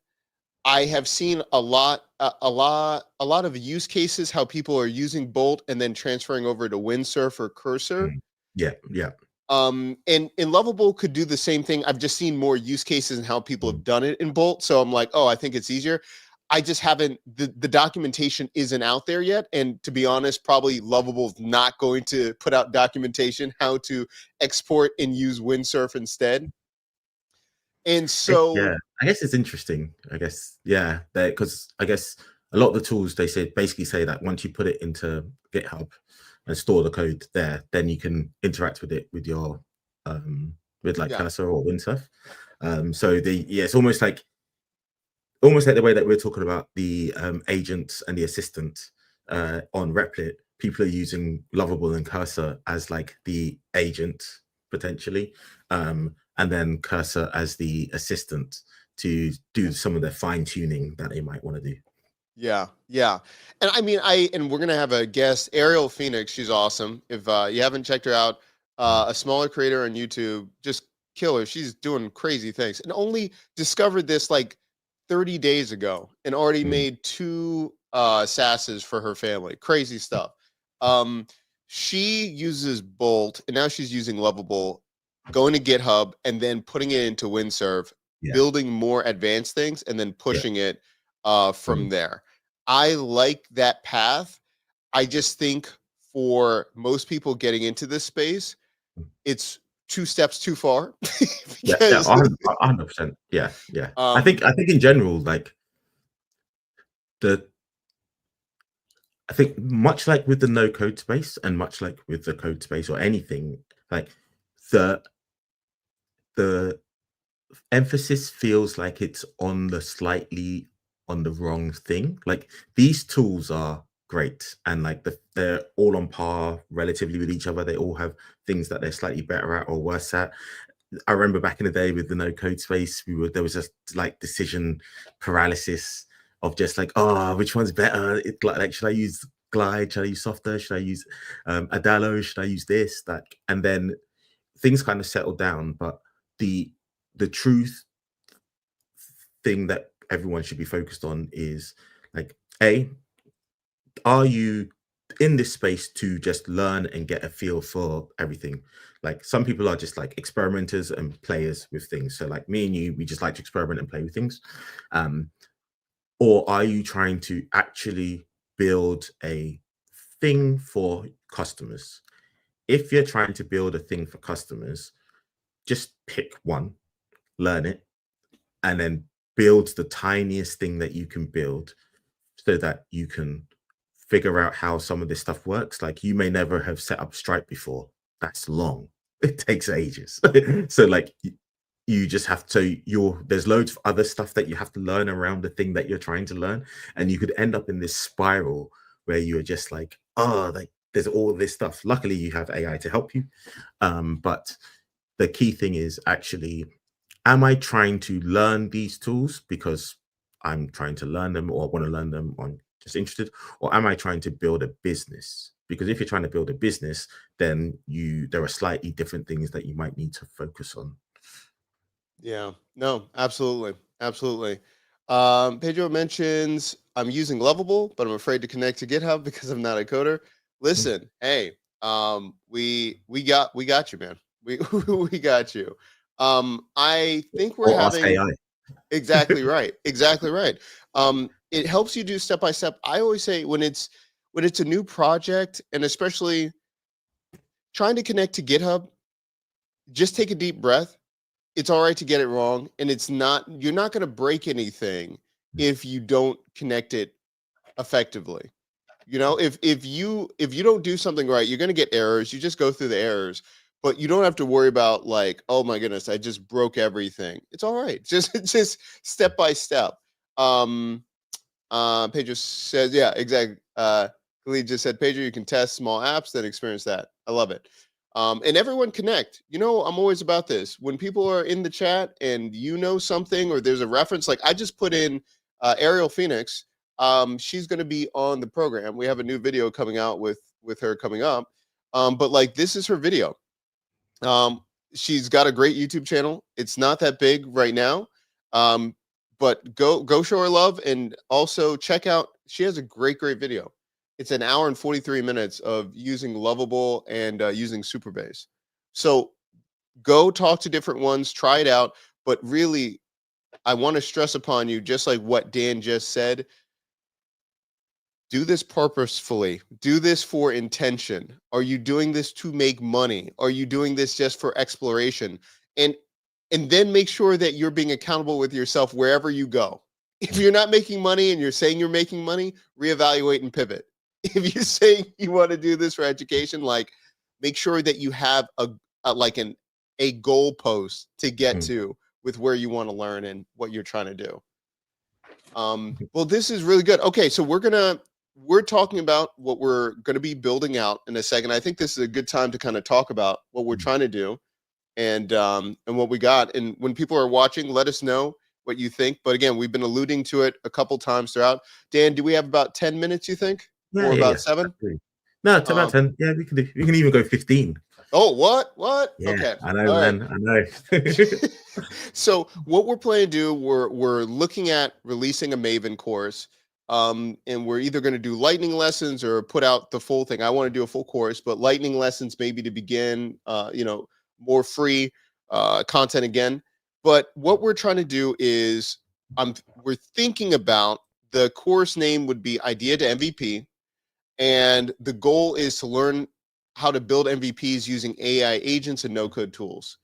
I have seen a lot of use cases how people are using Bolt and then transferring over to Windsurf or Cursor. mm. Yeah, yeah. And Lovable could do the same thing. I've just seen more use cases and how people Mm. have done it in Bolt. So I'm like, oh, I think it's easier. I just haven't the documentation isn't out there yet. And to be honest, probably Lovable's not going to put out documentation how to export and use Windsurf instead. And Yeah, so I guess it's interesting. I guess, yeah, because I guess a lot of the tools they say basically say that once you put it into GitHub and store the code there, then you can interact with it with your with like yeah, Cursor or Windsurf. So it's almost like the way that we're talking about the agents and the assistant on Replit. People are using Lovable and Cursor as like the agent potentially, and then Cursor as the assistant to do some of the fine tuning that they might want to do. yeah, yeah. And I mean, and we're gonna have a guest, Ariel Phoenix. She's awesome. If you haven't checked her out, Mm, a smaller creator on YouTube, just kill her. She's doing crazy things, and only discovered this like 30 days ago, and already mm, made two SaaSes for her family. Crazy stuff. Um, she uses Bolt, and now she's using Lovable, going to GitHub, and then putting it into Windsurf, yeah, building more advanced things, and then yeah, pushing it mm, from there. I like that path. I just think for most people getting into this space, mm. it's two steps too far Yeah, yeah, because 100%. Yeah, yeah. um I think in general, like the I think much like with the no code space and much like with the code space or anything, like the the emphasis feels like it's on the slightly on the wrong thing. Like these tools are great and like they're all on par relatively with each other. They all have things that they're slightly better at or worse at. I remember back in the day with the no code space, there was just like decision paralysis of just like, oh, which one's better? It like should I use Glide? Should I use Softer? Should I use Adalo? Should I use this? Like, and then things kind of settled down. But the the truth thing that everyone should be focused on is like, a, are you in this space to just learn and get a feel for everything? Like some people are just like experimenters and players with things. So like me and you, we just like to experiment and play with things. Um, or are you trying to actually build a thing for customers? If you're trying to build a thing for customers, just pick one, learn it, and then build the tiniest thing that you can build so that you can figure out how some of this stuff works. Like you may never have set up Stripe before. That's long. It takes ages. So like you just have to there's loads of other stuff that you have to learn around the thing that you're trying to learn. And you could end up in this spiral where you're just like, oh, like there's all this stuff. Luckily you have AI to help you. But the key thing is actually, am I trying to learn these tools because I'm trying to learn them or want to learn them or I'm just interested? Or am I trying to build a business? Because if you're trying to build a business, then there are slightly different things that you might need to focus on. yeah, no, absolutely. Absolutely. Pedro mentions I'm using Lovable, but I'm afraid to connect to GitHub because I'm not a coder. Mm. Listen, hey, we got you, man. We we got you. I think we're Or ask having AI. exactly right. Exactly right. It helps you do step by step. I always say when when it's a new project, and especially trying to connect to GitHub, just take a deep breath. It's all right to get it wrong, and you're not going to break anything if you don't connect it effectively. You know, if you don't do something right, you're going to get errors. You just go through the errors, but you don't have to worry about like, oh my goodness, I just broke everything. It's all right. Just step by step. Um, Pedro says, yeah, exactly. Khalid just said, Pedro, you can test small apps, then experience that. I love it. And everyone connect. You know, I'm always about this. When people are in the chat and you know something or there's a reference, like I just put in Ariel Phoenix. She's going to be on the program. We have a new video coming out with her coming up. But like this is her video. She's got a great YouTube channel. It's not that big right now. But go show her love, and also check out, she has a great video. It's an hour and 43 minutes of using Lovable and using Superbase. So go talk to different ones, try it out. But really, I want to stress upon you, just like what Dan just said, do this purposefully. Do this for intention. Are you doing this to make money? Are you doing this just for exploration? And then make sure that you're being accountable with yourself wherever you go. If you're not making money and you're saying you're making money, reevaluate and pivot. If you're saying you want to do this for education, like make sure that you have a goal post to get to with where you want to learn and what you're trying to do. Well, this is really good. Okay, so we're talking about what we're going to be building out in a second. I think this is a good time to kind of talk about what we're trying to do and what we got. And when people are watching, let us know what you think. But again, we've been alluding to it a couple times throughout. Dan, do we have about 10 minutes, you think? Yeah, or yeah, about yeah. 7? No, it's about 10. Yeah, we can even go 15. Oh, what? Yeah, Okay. I know, all man. right. I know. So what we're planning to do, we're looking at releasing a Maven course. And we're either going to do lightning lessons or put out the full thing. I want to do a full course, but lightning lessons maybe to begin, more free content again. But what we're trying to do is we're thinking about, the course name would be Idea to MVP. And the goal is to learn how to build MVPs using AI agents and no-code tools,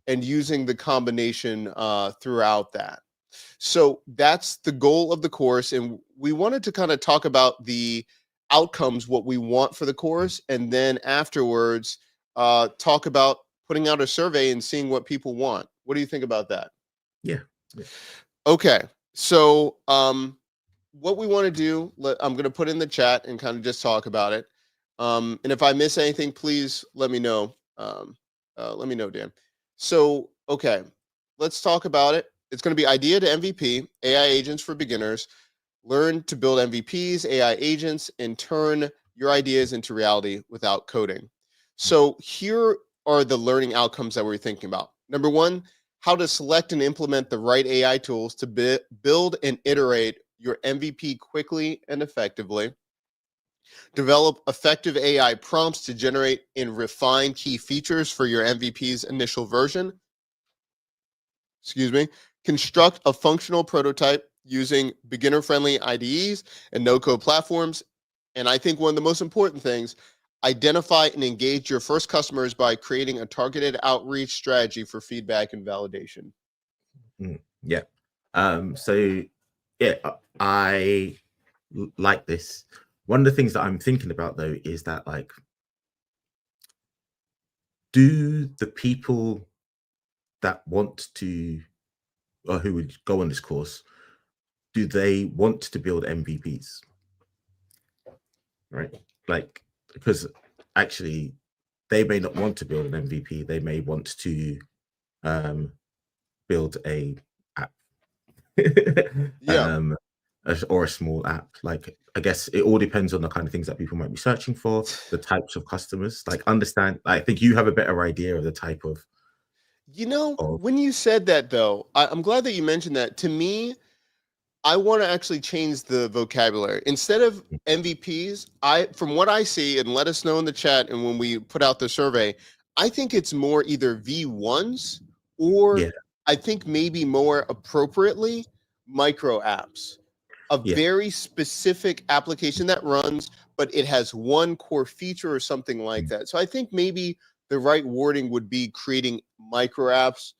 and using the combination throughout that. So that's the goal of the course. And we wanted to kind of talk about the outcomes, what we want for the course. And then afterwards, talk about putting out a survey and seeing what people want. What do you think about that? Yeah. Okay. So what we want to do, I'm going to put in the chat and kind of just talk about it. And if I miss anything, please let me know. Let me know, Dan. So, okay, let's talk about it. It's going to be Idea to MVP, AI agents for beginners. Learn to build MVPs, AI agents, and turn your ideas into reality without coding. So here are the learning outcomes that we're thinking about. Number 1, how to select and implement the right AI tools to build and iterate your MVP quickly and effectively. Develop effective AI prompts to generate and refine key features for your MVP's initial version. Construct a functional prototype using beginner-friendly IDEs and no-code platforms. And I think one of the most important things, identify and engage your first customers by creating a targeted outreach strategy for feedback and validation. Yeah. So yeah, I like this. One of the things that I'm thinking about though is that, like, do the people that want to, or who would go on this course, do they want to build MVPs? Right? Like, because actually they may not want to build an MVP. They may want to build a app. Yeah. Or a small app. Like, I guess it all depends on the kind of things that people might be searching for, the types of customers. Like, understand, I think you have a better idea of the type of. When you said that though, I'm glad that you mentioned that. To me, I want to actually change the vocabulary. Instead of MVPs, from what I see, and let us know in the chat and when we put out the survey, I think it's more either V1s or I think maybe more appropriately micro apps. a Yeah. very specific application that runs, but it has one core feature or something like that. So I think maybe the right wording would be creating micro apps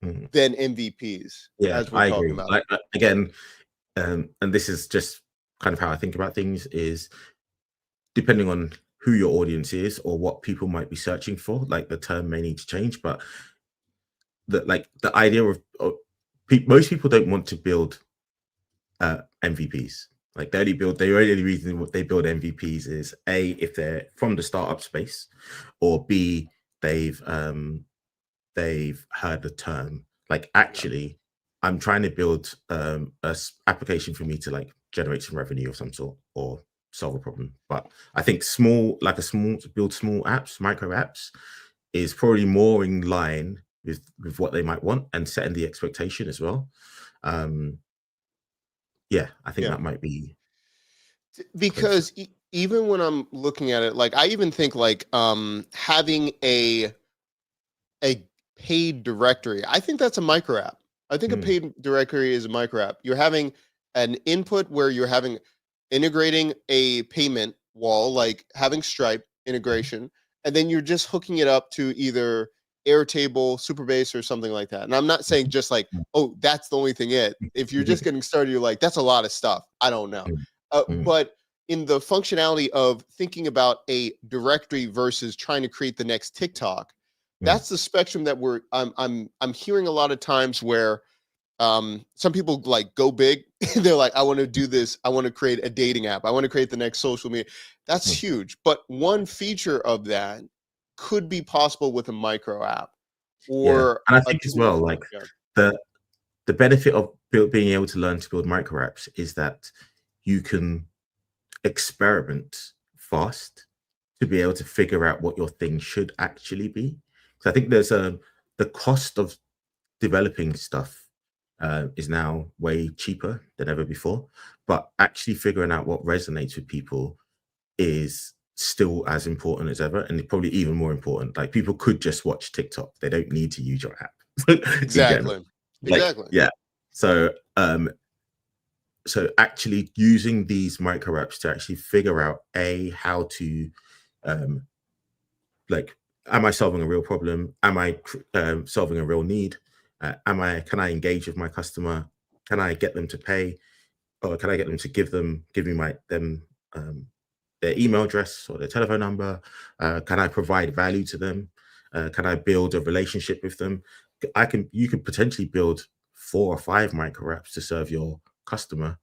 Mhm. than MVPs, Yeah, as we're I talking agree. about. Like again, and this is just kind of how I think about things is depending on who your audience is or what people might be searching for, like the term may need to change, but the idea of most people don't want to build MVPs. Like the only reason they build MVPs is A, if they're from the startup space, or B, they've heard the term. Like Yeah. actually, I'm trying to build application for me to like generate some revenue of some sort or solve a problem. But I think build small apps, micro apps, is probably more in line with what they might want and setting the expectation as well. Yeah, I think Yeah. that might be closer. Because even when I'm looking at it, like I even think like having a paid directory, I think that's a micro app. I think a Mm, paid directory is a micro app. You're having an input where you're having integrating a payment wall, like having Stripe mhm, integration, and then you're just hooking it up to either Airtable, Superbase, or something like that. And I'm not saying just like, mhm, oh, that's the only thing it. If you're just mhm, getting started, you're like, that's a lot of stuff. I don't know. mhm, mhm, But in the functionality of thinking about a directory versus trying to create the next TikTok, mhm, that's the spectrum that I'm hearing a lot of times where some people like go big. They're like, I want to do this, I want to create a dating app, I want to create the next social media. That's mhm. huge, but one feature of that could be possible with a micro app Yeah, or and I a think as well, tool. like Yeah. the the benefit of being able to learn to build micro apps is that you can experiment fast to be able to figure out what your thing should actually be. So I think there's the cost of developing stuff is now way cheaper than ever before, but actually figuring out what resonates with people is still as important as ever, and probably even more important. Like people could just watch TikTok; they don't need to use your app in general. Exactly. Like, Exactly. yeah. So, so actually using these micro apps to actually figure out how to um, like, am I solving a real problem? Am I solving a real need? Can I engage with my customer? Can I get them to pay? Or can I get them to give me um, their email address or their telephone number? Can I provide value to them? Can I build a relationship with them? You could potentially build 4 or 5 micro apps to serve your customer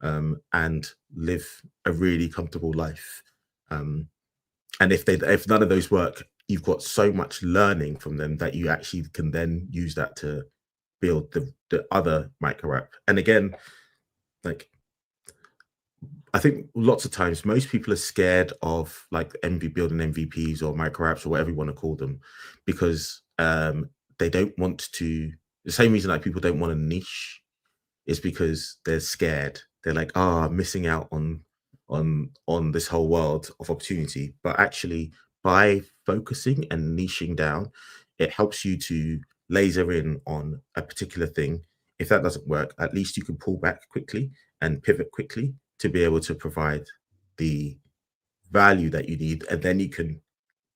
and live a really comfortable life. Um, and if none of those work, you've got so much learning from them that you actually can then use that to build the other micro app. And again, like I think lots of times most people are scared of like building MVPs or micro apps or whatever you want to call them because they don't want to. The same reason like people don't want a niche is because they're scared. They're like, oh, I'm missing out on this whole world of opportunity. But actually, by focusing and niching down, it helps you to laser in on a particular thing. If that doesn't work, at least you can pull back quickly and pivot quickly to be able to provide the value that you need, and then you can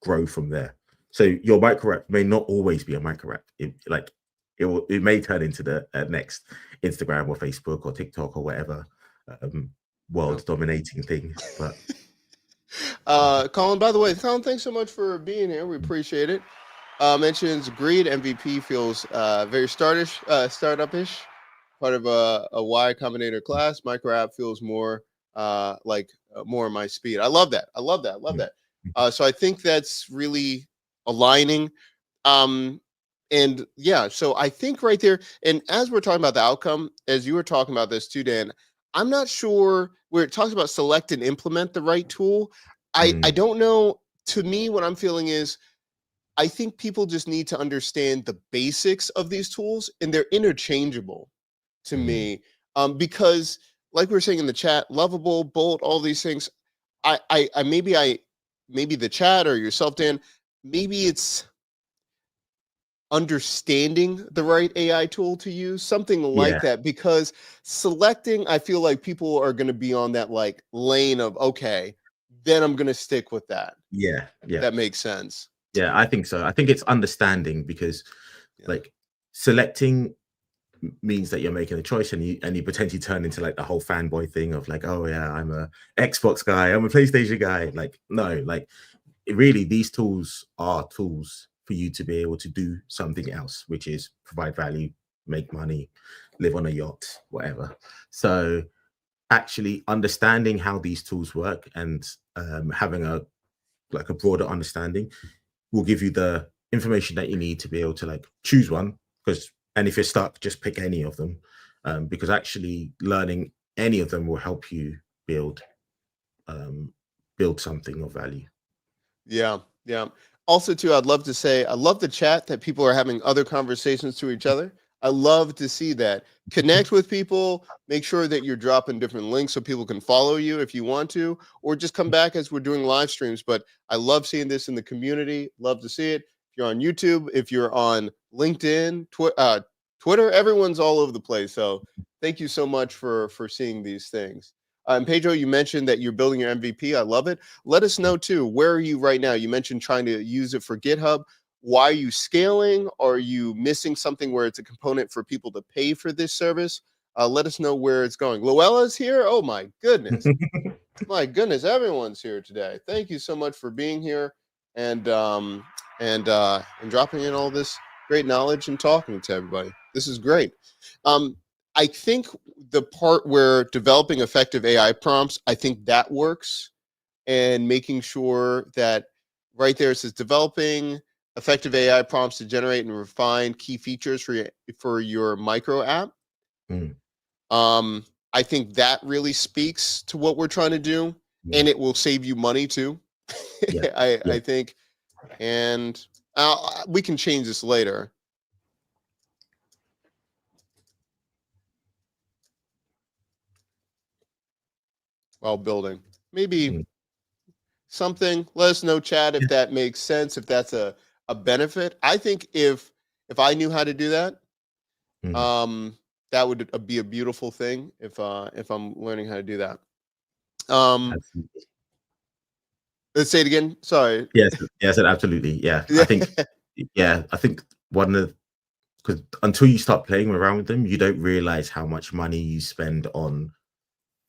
grow from there. So your micro app may not always be a micro app. It may turn into the next Instagram or Facebook or TikTok or whatever um, Yeah. world dominating thing. But Colin, by the way, Colin, thanks so much for being here. We appreciate it. Mentions greed. MVP feels very startup-ish, part of a Y Combinator class. Micro app feels more like more my speed. I love that. I love that. I love mm, that. So I think that's really aligning. Um, and yeah, so I think right there, and as we're talking about the outcome, as you were talking about this too, Dan, I'm not sure where it talks about select and implement the right tool. I mm, don't know. To me, what I'm feeling is I think people just need to understand the basics of these tools, and they're interchangeable to mm, me. Because like we were saying in the chat, Lovable, Bolt, all these things. I maybe the chat or yourself, Dan. Maybe it's understanding the right AI tool to use, something like Yeah, that. Because selecting, I feel like people are going to be on that like lane of, okay, then I'm going to stick with that. yeah, yeah, That makes sense. yeah. I think so. I think it's understanding because, Yeah. like, selecting means that you're making a choice, and you potentially turn into like the whole fanboy thing of like, oh yeah, I'm a Xbox guy, I'm a PlayStation guy. Like, no, like really, these tools are tools for you to be able to do something else, which is provide value, make money, live on a yacht, whatever. So actually understanding how these tools work and having a like a broader understanding will give you the information that you need to be able to like choose one. Because and if you're stuck, just pick any of them, because actually learning any of them will help you build um, build something of value. Yeah. Yeah. Also, too, I'd love to say I love the chat that people are having other conversations to each other. I love to see that. Connect with people, make sure that you're dropping different links so people can follow you if you want to, or just come back as we're doing live streams. But I love seeing this in the community. Love to see it. If you're on YouTube, if you're on LinkedIn, Twitter, everyone's all over the place. So thank you so much for seeing these things. And Pedro, you mentioned that you're building your MVP. I love it. Let us know too. Where are you right now? You mentioned trying to use it for GitHub. Why are you scaling? Are you missing something where it's a component for people to pay for this service? Let us know where it's going. Luella's here. Oh my goodness. My goodness, everyone's here today. Thank you so much for being here and and dropping in all this great knowledge and talking to everybody. This is great. Um, I think the part where developing effective AI prompts, I think that works, and making sure that right there it says developing effective AI prompts to generate and refine key features for your micro app. Mm, Um, I think that really speaks to what we're trying to do, yeah, and it will save you money too. yeah, yeah. I think, and we can change this later while building. Maybe Mm, something. Let us know, Chad, if yeah, that makes sense. If that's a benefit. I think if I knew how to do that, mm, um, that would be a beautiful thing. If I'm learning how to do that. Um, absolutely. let's say it again. Sorry. Yes, yes, and absolutely. Yeah, I Yeah. think, yeah, I think one of because until you start playing around with them, you don't realize how much money you spend on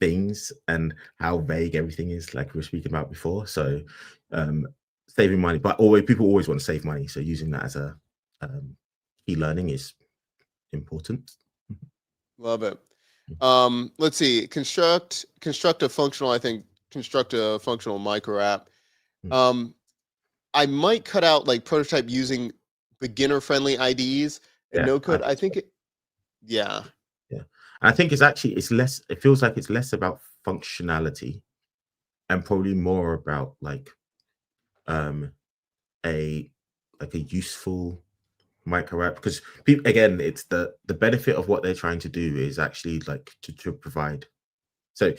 things and how vague everything is, like we were speaking about before. So, um, saving money, but always people always want to save money. So using that as a um, key learning is important. Love it. Let's see. Construct a functional. I think construct a functional micro app. Mm, Um, I might cut out like prototype using beginner friendly IDEs and yeah, no I code. think I so. think it. Yeah. Yeah, I think it's actually it's less. It feels like it's less about functionality and probably more about like um a like a useful micro app, because people again it's the benefit of what they're trying to do is actually like to provide. So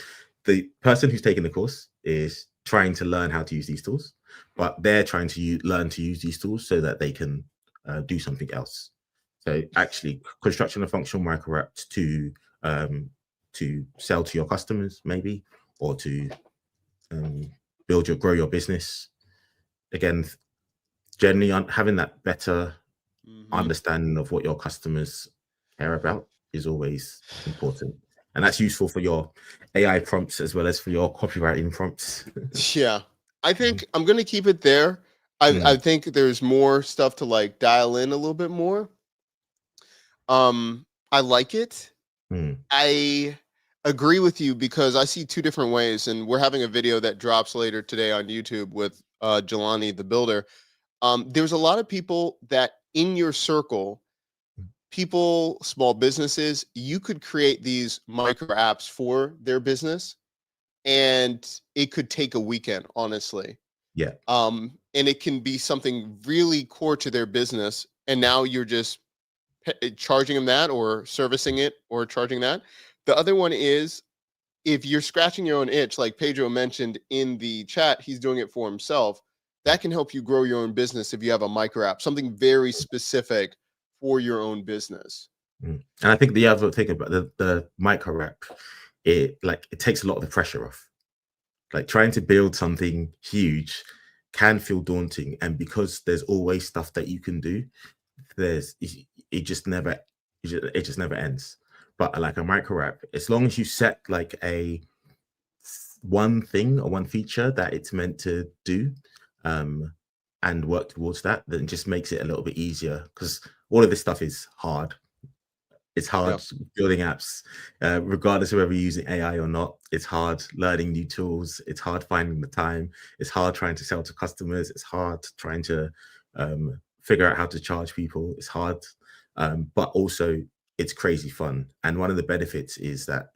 the person who's taking the course is trying to learn how to use these tools, but they're trying to learn to use these tools so that they can do something else. So actually construction of functional micro apps um, to sell to your customers maybe, or to um, grow your business. Again, generally having that better Hmm. understanding of what your customers care about is always important. And that's useful for your AI prompts as well as for your copywriting prompts. Yeah. I think I'm gonna keep it there. I Mm, think there's more stuff to like dial in a little bit more. I like it. mm, I agree with you because I see two different ways, and we're having a video that drops later today on YouTube with Jelani the builder. There's a lot of people that in your circle, people, small businesses, you could create these micro apps for their business, and it could take a weekend, honestly. yeah, And it can be something really core to their business, and now you're just charging them that or servicing it or charging that. The other one is if you're scratching your own itch, like Pedro mentioned in the chat, he's doing it for himself. that can help you grow your own business if you have a micro app, something very specific for your own business. And I think the other thing about the micro app, it takes a lot of the pressure off. Like trying to build something huge can feel daunting, and because there's always stuff that you can do, it just never ends. But like a micro app, as long as you set like a one thing or one feature that it's meant to do, and work towards that, then just makes it a little bit easier, because all of this stuff is hard. It's hard building apps, regardless of whether you're using AI or not. It's hard learning new tools. It's hard finding the time. It's hard trying to sell to customers. It's hard trying to figure out how to charge people. It's hard, but also it's crazy fun. And one of the benefits is that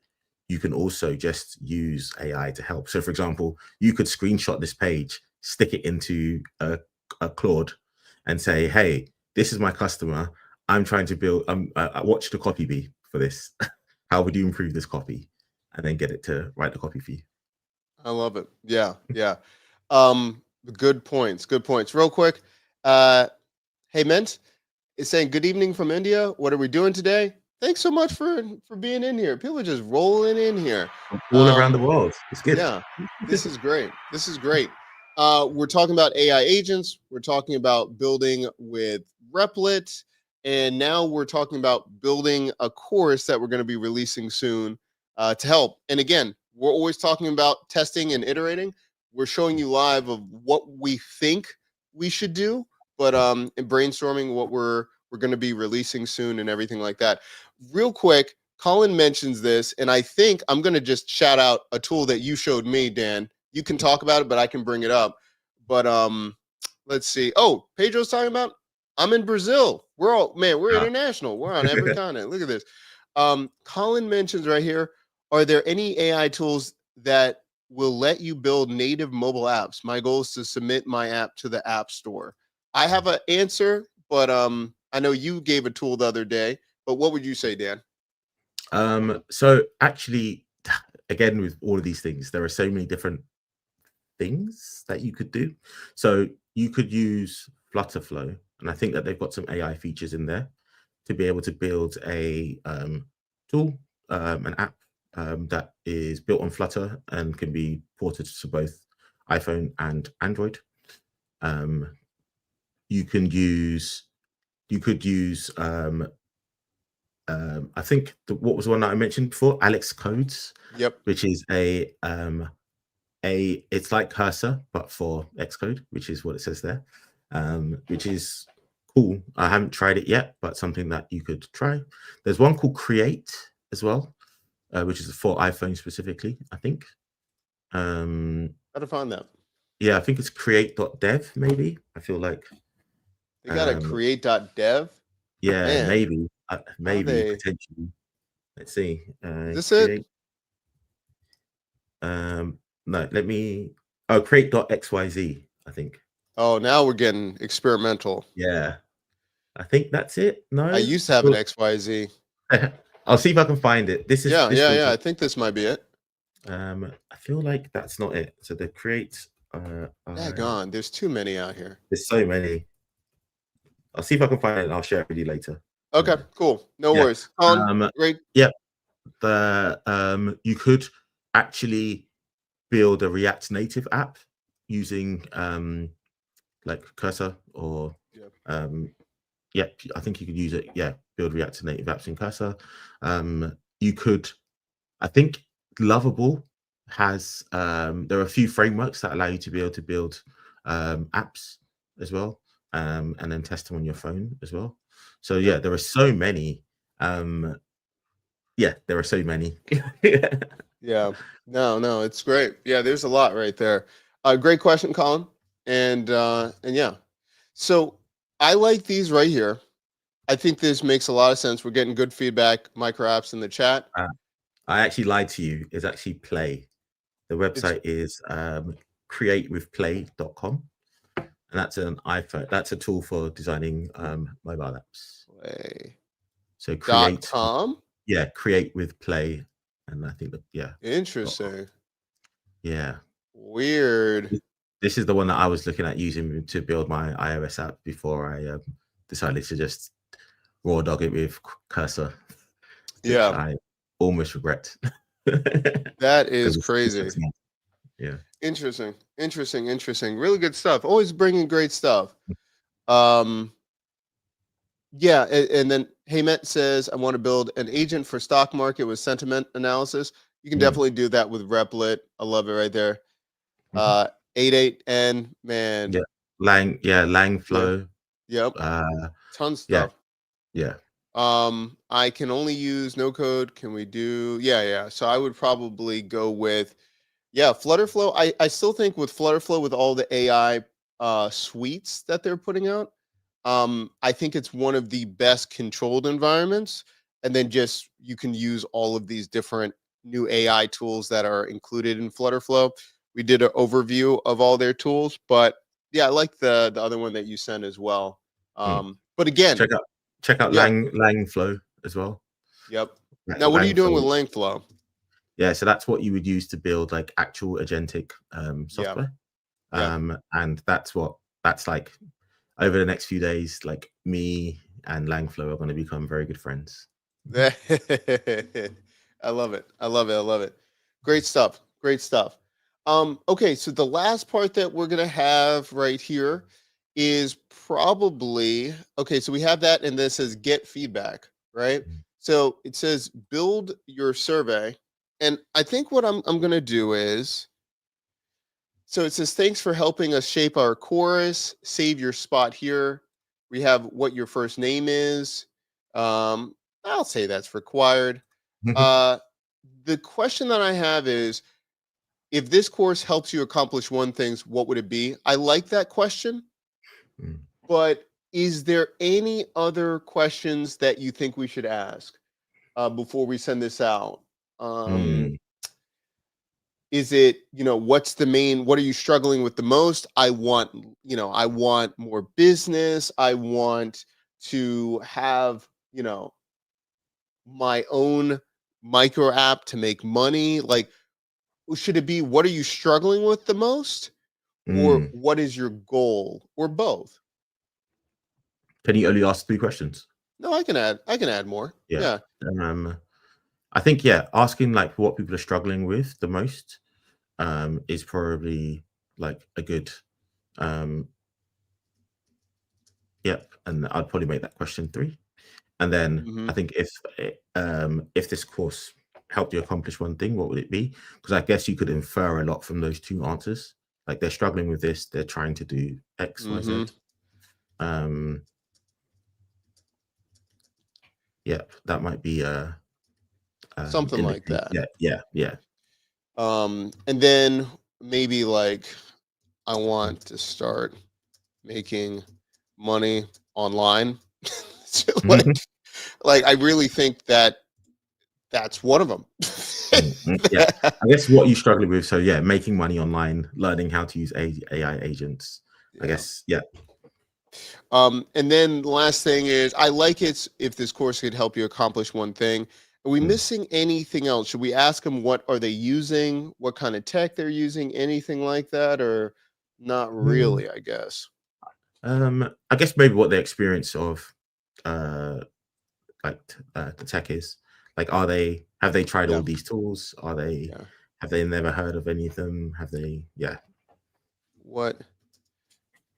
you can also just use AI to help. So, for example, you could screenshot this page, stick it into a Claude, and say, "Hey, this is my customer. I'm trying to build, watch the copy be for this. How would you improve this copy?" And then get it to write the copy for you. I love it. Yeah. Good points. Good points. Real quick. Hey, Mint is saying, good evening from India. What are we doing today? Thanks so much for being in here. People are just rolling in here. All around the world. It's good. Yeah, this is great. This is great. We're talking about AI agents. We're talking about building with Replit. And now we're talking about building a course that we're going to be releasing soon to help. And again, we're always talking about testing and iterating. We're showing you live of what we think we should do, but and brainstorming what we're going to be releasing soon and everything like that. Real quick, Colin mentions this, and I think I'm going to just shout out a tool that you showed me, Dan. You can talk about it, but I can bring it up. But let's see. Oh, Pedro's talking about, I'm in Brazil. We're international. We're on every continent. Look at this. Colin mentions right here, are there any AI tools that will let you build native mobile apps? My goal is to submit my app to the App Store. I have an answer, but I know you gave a tool the other day, but what would you say, Dan? So actually, again, with all of these things, there are so many different things that you could do. So you could use Flutterflow, and I think that they've got some AI features in there to be able to build a tool, an app that is built on Flutter and can be ported to both iPhone and Android. You could use I think what was the one that I mentioned before, Alex Codes. Yep. Which is it's like Cursor but for Xcode, which is what it says there, which is cool. I haven't tried it yet, but something that you could try. There's one called Create as well, which is for iPhone specifically, I think. How to find that? Yeah, I think it's create.dev, maybe. I feel like they got a create.dev. Yeah, Man, maybe potentially. Let's see. Is this it? No, let me. Oh, create.xyz, I think. Oh, now we're getting experimental. Yeah, I think that's it. No, I used to have an XYZ. I'll see if I can find it. This is yeah. I think this might be it. I feel like that's not it. So the create. Gone. There's too many out here. There's so many. I'll see if I can find it, and I'll share it with you later. Okay, cool. No worries. Great. Yeah, you could actually build a React Native app using like Cursor or I think you could use it. Yeah, build React Native apps in Cursor. You could, I think Lovable has there are a few frameworks that allow you to be able to build apps as well, and then test them on your phone as well. So yeah, there are so many. There are so many. Yeah. No, it's great. Yeah, there's a lot right there. Great question, Colin. And yeah. So I like these right here. I think this makes a lot of sense. We're getting good feedback, micro apps in the chat. I actually lied to you. It's actually Play. The website is createwithplay.com. And that's an iPhone. That's a tool for designing mobile apps. Play. So create. .com? Yeah, create with Play. And I think that, yeah. Interesting. Yeah. Weird. This is the one that I was looking at using to build my iOS app before I decided to just raw dog it with cursor, which Yeah, I almost regret. that is 'Cause it's crazy. just not- yeah. Interesting, interesting, interesting. Really good stuff. Always bringing great stuff. Um, yeah, and then Haymet says, I want to build an agent for stock market with sentiment analysis. You can Mm, definitely do that with Replit. I love it right there. mhm. 88N, man. Yeah. Lang Yeah, flow. yep. Uh, Tons yeah, stuff. yeah. I can only use no code. Can we do? Yeah, yeah. So I would probably go with, yeah, Flutterflow. I still think with Flutterflow, with all the AI suites that they're putting out, I think it's one of the best controlled environments. And then just you can use all of these different new AI tools that are included in Flutterflow. We did an overview of all their tools, but yeah, I like the other one that you sent as well. Mm. But again, Check out yeah, Lang flow as well. yep. Yeah, Now, what are you Lang doing with flow. LangFlow? Yeah, so that's what you would use to build like actual agentic Yeah, software. yep. And that's like over the next few days, like me and Langflow are going to become very good friends. I love it. I love it. I love it. Great stuff. Great stuff. Okay, so the last part that we're gonna have right here is probably okay. So we have that, and this says get feedback, right? So it says build your survey, and I think what I'm gonna do is so it says thanks for helping us shape our chorus. Save your spot here. We have what your first name is. Um, I'll say that's required. Uh, the question that I have is if this course helps you accomplish one thing, what would it be? I like that question, Mm. but is there any other questions that you think we should ask before we send this out? Um, Mm. is it, what's the main, what are you struggling with the most? I want more business. I want to have, my own micro app to make money. Like, should it be what are you struggling with the most, or Mm. what is your goal, or both? Can you only ask 3 questions? No, I can add more. Yeah. Yeah. Um, I think asking like what people are struggling with the most is probably like a good um yep, and I'd probably make that question 3. And then Hmm. I think if this course helped you accomplish one thing, what would it be? Because I guess you could infer a lot from those 2 answers. Like they're struggling with this, they're trying to do X, Y, Z. Hmm. Um, yep, that might be Something in the like that. yeah. And then maybe like I want to start making money online. So, like, Mhm. I really think that that's one of them. Yeah. I guess what you struggling with. So yeah, making money online, learning how to use AI agents. I Yeah. guess yeah. And then the last thing is, I like it if this course could help you accomplish one thing. Are we Mm. missing anything else? Should we ask them what are they using, what kind of tech they're using, anything like that, or not Mm. really? I guess. I guess maybe what the experience of uh the tech is. Like, have they tried Yeah. all these tools? Yeah. Have they never heard of any of them? Have they? Yeah. What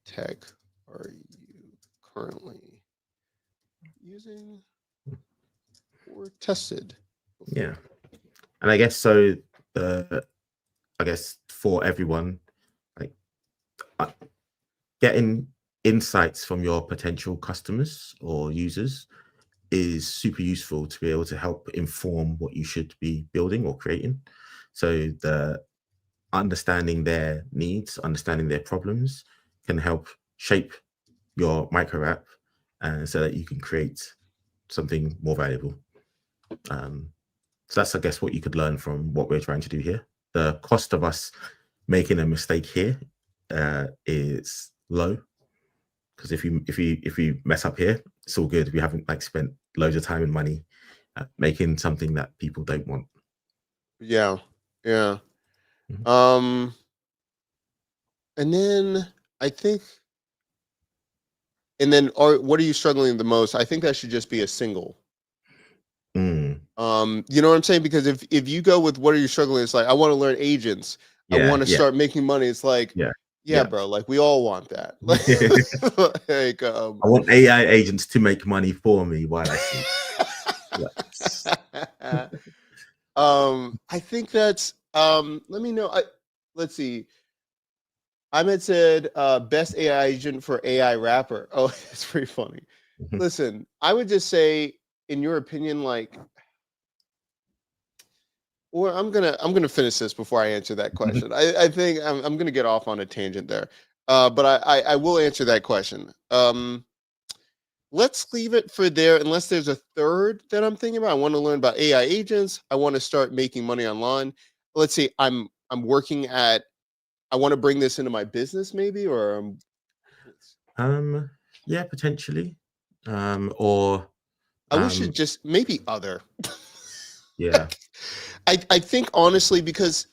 tech are you currently using or tested Yeah. before? And I guess so. Uh, I guess for everyone, like uh, getting insights from your potential customers or users is super useful to be able to help inform what you should be building or creating. So the understanding their needs, understanding their problems can help shape your micro app and so that you can create something more valuable. So that's, I guess, what you could learn from what we're trying to do here. The cost of us making a mistake here is low because if you mess up here, it's all good. We haven't like spent loads of time and money making something that people don't want. Yeah. Yeah. Mhm. Um, And then I think, and then what are you struggling the most? I think that should just be a single. Mm. You know what I'm saying? Because if you go with what are you struggling, it's like I want to learn agents. I Yeah, want to yeah, start making money. It's like, yeah, yeah, yeah. bro, like we all want that. Like, I want AI agents to make money for me while I sleep. Yes. I think that's let me know. Let's see. Ahmed said best AI agent for AI rapper. Oh, it's pretty funny. Mhm. Listen, I would just say, in your opinion, like, or I'm gonna finish this before I answer that question. I think I'm gonna get off on a tangent there. But I will answer that question. Let's leave it for there, unless there's a third that I'm thinking about. I want to learn about AI agents. I want to start making money online. Let's see, I'm working at, I want to bring this into my business maybe, or Um, yeah, potentially. Or I wish it um, just maybe other. yeah, I think honestly, because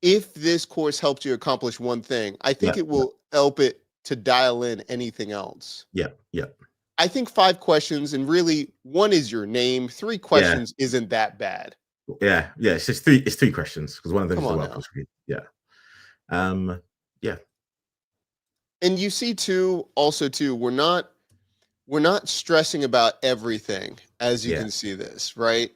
if this course helped you accomplish one thing, I yeah, think it yeah, will help it to dial in anything else. yeah, yeah, I think 5 questions, and really one is your name. Three yeah, questions isn't that bad. yeah, yeah. It's just three. It's three questions because one of them Come is the on welcome now. screen. Yeah. Um. Yeah. And you see too, also too, we're not stressing about everything, as you Yeah. can see this, right?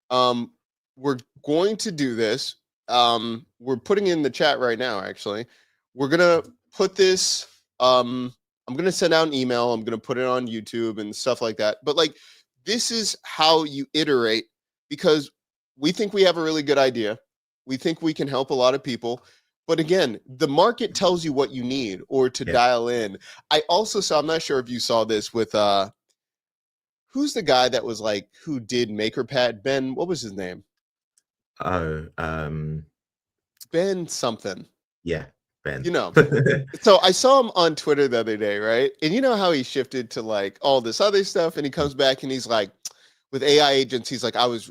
Um, we're going to do this. We're putting in the chat right now, actually. We're gonna put this, I'm gonna send out an email, I'm gonna put it on YouTube and stuff like that. But like, this is how you iterate, because we think we have a really good idea. We think we can help a lot of people. But again, the market tells you what you need or to Yeah. dial in. I also saw, I'm not sure if you saw this with who's the guy that was like who did MakerPad? Ben, what was his name? Oh. Ben something. Yeah. Ben. You know. So I saw him on Twitter the other day, right? And you know how he shifted to like all this other stuff, and he comes back and he's like, with AI agents, he's like, I was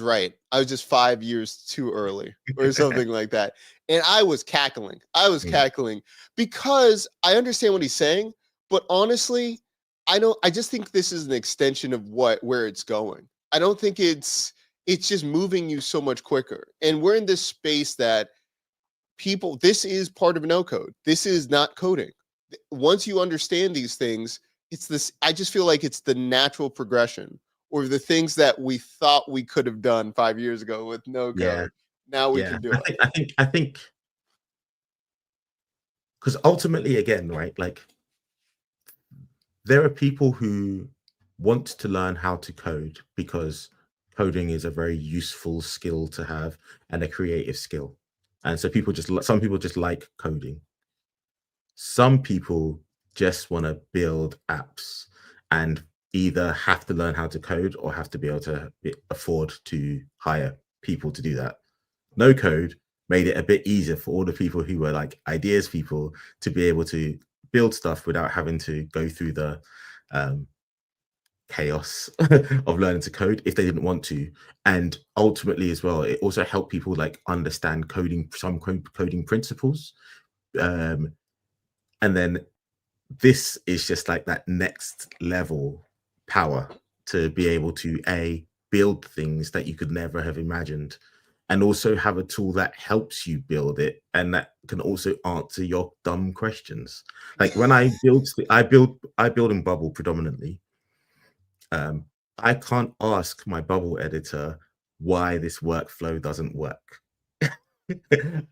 right. I was just 5 years too early, or something like that. And I was cackling. I was Mm. cackling because I understand what he's saying, but honestly, I just think this is an extension of where it's going. I don't think it's just moving you so much quicker. And we're in this space that this is part of no code. This is not coding. Once you understand these things, it's this, I just feel like it's the natural progression, or the things that we thought we could have done 5 years ago with no Yeah. code. Now we Yeah. can do it. I think because ultimately, again, right? Like there are people who want to learn how to code because coding is a very useful skill to have and a creative skill. And so some people just like coding. Some people just want to build apps and either have to learn how to code or have to be able to afford to hire people to do that. No code made it a bit easier for all the people who were like ideas people to be able to build stuff without having to go through the um, chaos of learning to code if they didn't want to. And ultimately as well, it also helped people like understand coding principles. Um, and then this is just like that next level power to be able to build things that you could never have imagined, and also have a tool that helps you build it and that can also answer your dumb questions. Like when I build in Bubble predominantly. um, I can't ask my Bubble editor why this workflow doesn't work.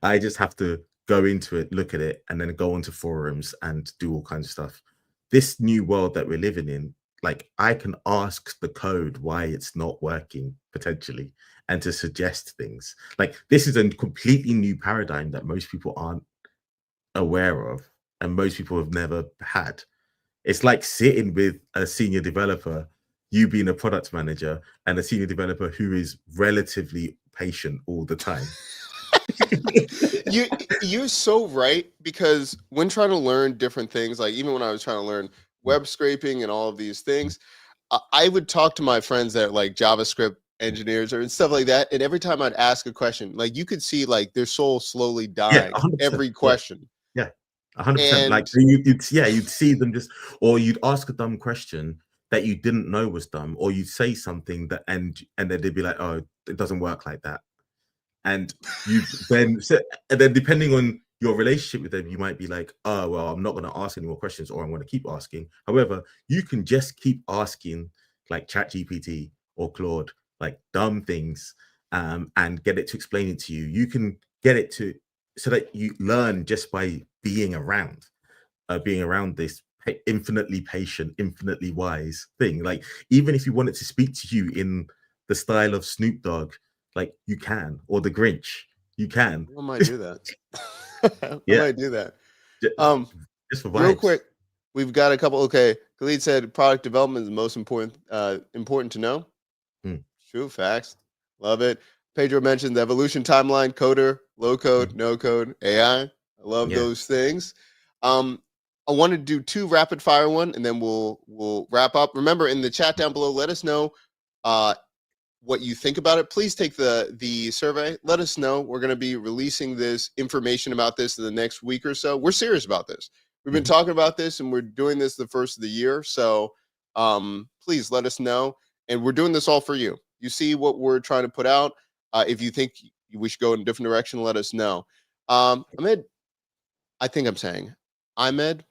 I just have to go into it, look at it, and then go onto forums and do all kinds of stuff. This new world that we're living in, like I can ask the code why it's not working potentially and to suggest things. Like this is a completely new paradigm that most people aren't aware of and most people have never had. It's like sitting with a senior developer, you being a product manager, and a senior developer who is relatively patient all the time. you you're so right, because when trying to learn different things, like even when I was trying to learn web scraping and all of these things, I would talk to my friends that like JavaScript engineers or stuff like that. And every time I'd ask a question, like you could see like their soul slowly Yeah, dying 100%. every Yeah, question. yeah, 100%. Like And you'd see them just, or you'd ask a dumb question that you didn't know was dumb, or you'd say something that, and then they'd be like, "Oh, it doesn't work like that." And you then, and then depending on your relationship with them, you might be like, "Oh, well, I'm not going to ask any more questions, or I'm going to keep asking." However, you can just keep asking, like ChatGPT or Claude, like dumb things, and get it to explain it to you. You can get it to so that you learn just by being around this infinitely patient, infinitely wise thing. Like even if you wanted to speak to you in the style of Snoop Dogg, like you can, or the Grinch, you can. I might do that. I Yeah, might do that. just, Um, just for Real vibes. quick, we've got a couple. Okay, Khalid said product development is the most important to know. Mm, True facts. Love it. Pedro mentioned the evolution timeline, coder, low code, mm, no code, AI. I love yeah, those things. Um, I want to do two rapid fire one, and then we'll wrap up. Remember, in the chat down below, let us know uh, what you think about it. Please take the survey. Let us know. We're going to be releasing this information about this in the next week or so. We're serious about this. We've been mhm. talking about this, and we're doing this the first of the year. So please let us know. And we're doing this all for you. You see what we're trying to put out. If you think we should go in a different direction, let us know. Ahmed, I think I'm saying Ahmed.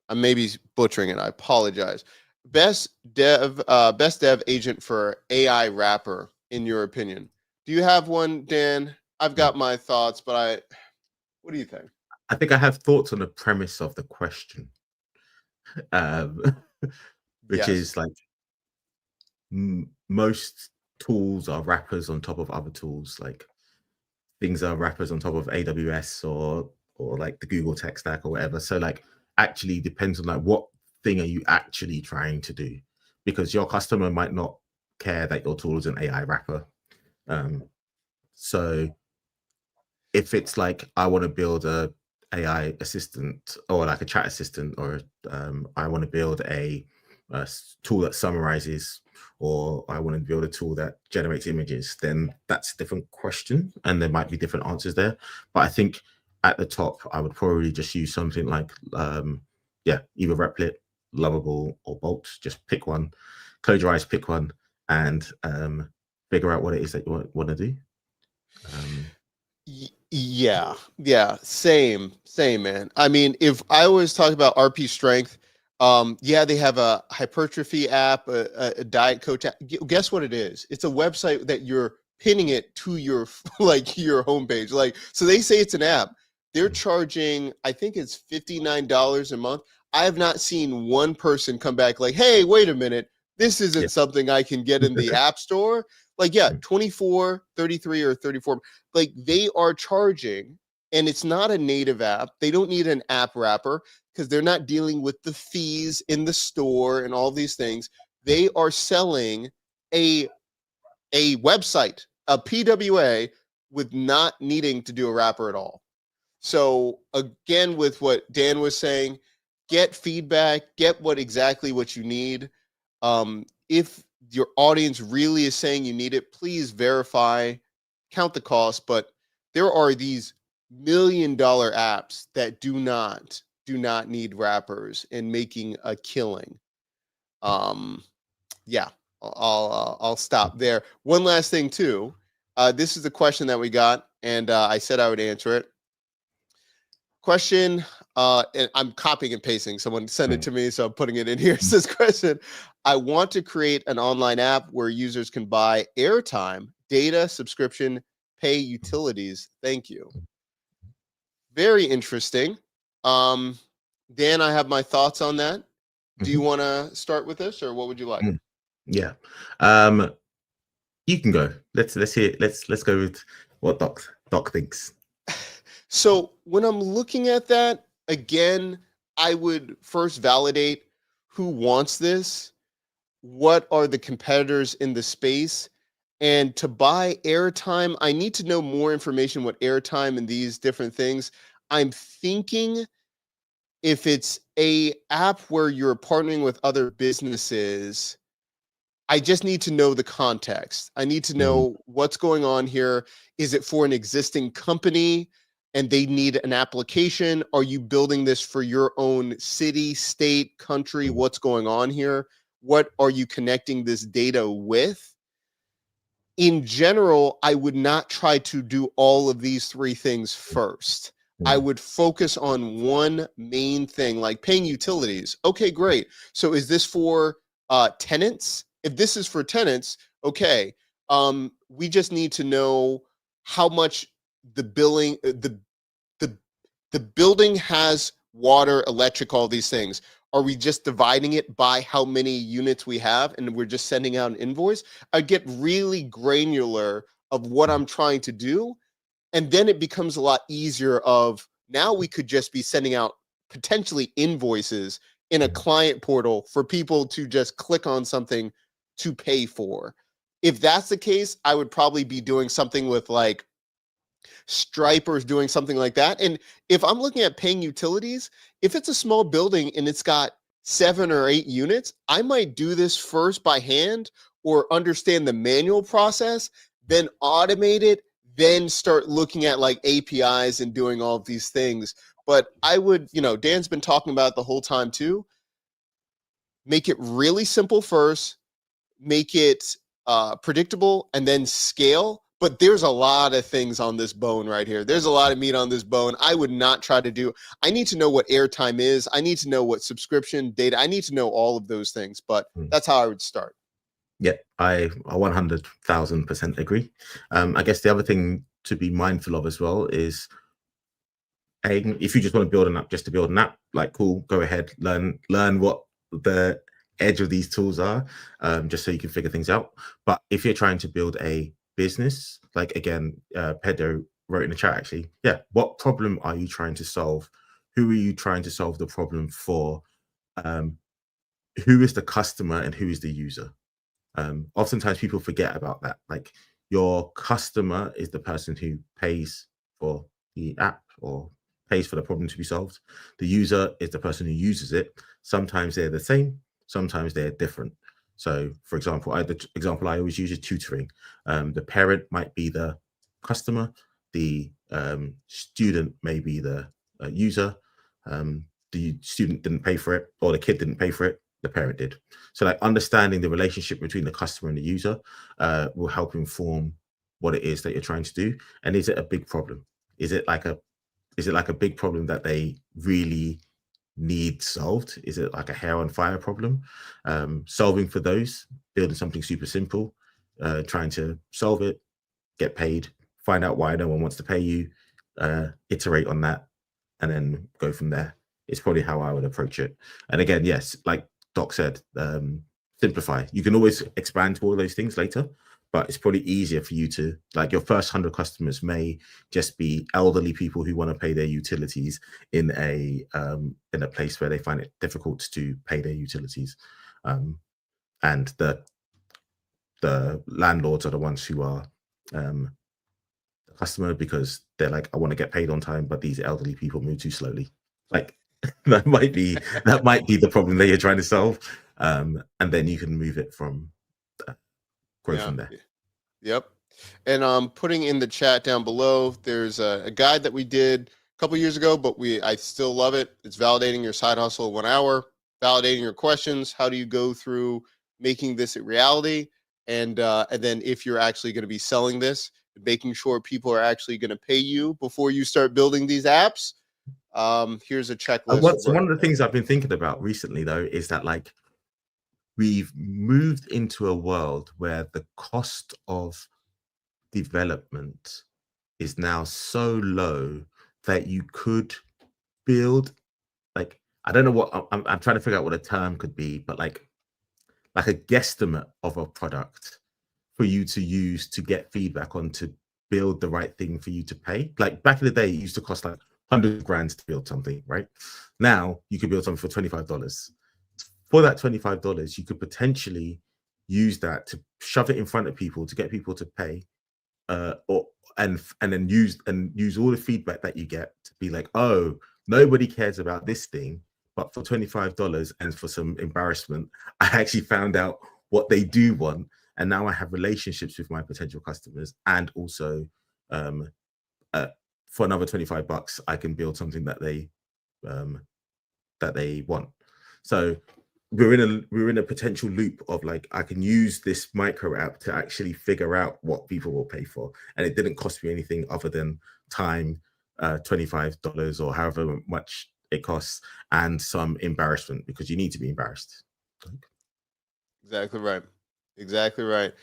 I'm maybe butchering it. I apologize. Best dev agent for AI rapper, in your opinion. Do you have one, Dan? I've Mm. got my thoughts, but what do you think? I think I have thoughts on the premise of the question, um, which Yes. is like most tools are wrappers on top of other tools. Like things are wrappers on top of AWS or like the Google tech stack or whatever. So like actually depends on like what thing are you actually trying to do, because your customer might not care that your tool is an AI wrapper. Um, so if it's like I want to build a AI assistant or like a chat assistant, or I want to build a tool that summarizes, or I want to build a tool that generates images, then that's a different question, and there might be different answers there. But I think at the top, I would probably just use something like yeah, either Replit, Lovable, or Bolt. Just pick one, close your eyes, pick one, and figure out what it is that you want to do. Yeah, same, man. I mean, if I was talking about RP Strength, yeah, they have a hypertrophy app, a diet coach app. Guess what it is? It's a website that you're pinning it to your like your homepage. Like, so they say it's an app. They're charging, I think it's $59 a month. I have not seen one person come back like, hey, wait a minute, this Yeah. isn't something I can get in the app store. Like, yeah, 24, 33, or 34. Like they are charging, and it's not a native app. They don't need an app wrapper because they're not dealing with the fees in the store and all these things. They are selling a website, a PWA, with not needing to do a wrapper at all. So again, with what Dan was saying, get feedback, get exactly what you need. If your audience really is saying you need it, please verify, count the cost. But there are these $1 million apps that do not need wrappers and making a killing. Um, yeah, I'll stop there. One last thing too. This is the question that we got, and I said I would answer it. Question, and I'm copying and pasting. Someone sent it to me, so I'm putting it in here. It says, question, I want to create an online app where users can buy airtime, data, subscription, pay utilities. Thank you. Very interesting. Um, Dan, I have my thoughts on that. Do you Mhm. want to start with this, or what would you like? Yeah. Um, you can go. Let's hear. Let's go with what Doc thinks. So when I'm looking at that, again, I would first validate who wants this, what are the competitors in the space, and to buy airtime, I need to know more information what airtime and these different things. I'm thinking if it's a app where you're partnering with other businesses, I just need to know the context. I need to know what's going on here. Is it for an existing company and they need an application? Are you building this for your own city, state, country? What's going on here? What are you connecting this data with? In general, I would not try to do all of these three things first. I would focus on one main thing, like paying utilities. Okay, great. So is this for tenants? If this is for tenants, okay, we just need to know how much the billing, the the building has water, electric, all these things. Are we just dividing it by how many units we have and we're just sending out an invoice? I get really granular of what I'm trying to do. And then it becomes a lot easier of now we could just be sending out potentially invoices in a client portal for people to just click on something to pay for. If that's the case, I would probably be doing something with like Stripe or doing something like that. And if I'm looking at paying utilities, if it's a small building and it's got 7 or 8 units, I might do this first by hand or understand the manual process, then automate it, then start looking at like APIs and doing all of these things. But I would, Dan's been talking about it the whole time too. Make it really simple first, make it predictable, and then scale. But there's a lot of things on this bone right here. There's a lot of meat on this bone. I would not try to do. I need to know what airtime is. I need to know what subscription data. I need to know all of those things. But that's how I would start. Yeah, I 100,000% agree. I guess the other thing to be mindful of as well is, if you just want to build an app just to build an app, like cool, go ahead, learn what the edge of these tools are, just so you can figure things out. But if you're trying to build a business, like again, Pedro wrote in the chat actually, yeah, what problem are you trying to solve? Who are you trying to solve the problem for? Who is the customer and who is the user? Oftentimes people forget about that. Like your customer is the person who pays for the app or pays for the problem to be solved. The user is the person who uses it. Sometimes they're the same, sometimes they're different. So for example, the example I always use is tutoring. The parent might be the customer, the student may be the user. The student didn't pay for it, or the kid didn't pay for it, the parent did. So like understanding the relationship between the customer and the user will help inform what it is that you're trying to do. And is it a big problem? Is it like a big problem that they really need solved? Is it like a hair on fire problem? Solving for those, building something super simple, trying to solve it, get paid, find out why no one wants to pay you, iterate on that, and then go from there. It's probably how I would approach it. And again, yes, like Doc said, simplify. You can always expand to all those things later, but it's probably easier for you to, like, your first 100 customers may just be elderly people who want to pay their utilities in a place where they find it difficult to pay their utilities, and the landlords are the ones who are the customer, because they're like, I want to get paid on time, but these elderly people move too slowly. Like that might be the problem that you're trying to solve, and then you can move it from from there. Yep. And putting in the chat down below, there's a guide that we did a couple years ago, but I still love it. It's validating your side hustle in 1 hour, validating your questions. How do you go through making this a reality? And then if you're actually going to be selling this, making sure people are actually going to pay you before you start building these apps. Here's a checklist. One of the things I've been thinking about recently, though, is that like we've moved into a world where the cost of development is now so low that you could build, like, I don't know what I'm trying to figure out what a term could be, but like a guesstimate of a product for you to use to get feedback on, to build the right thing for you to pay. Like back in the day, it used to cost like 100 grand to build something, right? Now you could build something for $25. For that $25, you could potentially use that to shove it in front of people to get people to pay, and then use all the feedback that you get to be like, oh, nobody cares about this thing, but for $25 and for some embarrassment, I actually found out what they do want. And now I have relationships with my potential customers, and also for another $25, I can build something that they want. So we're in a potential loop of like, I can use this micro app to actually figure out what people will pay for, and it didn't cost me anything other than time, $25 or however much it costs, and some embarrassment, because you need to be embarrassed. Exactly right. Exactly right.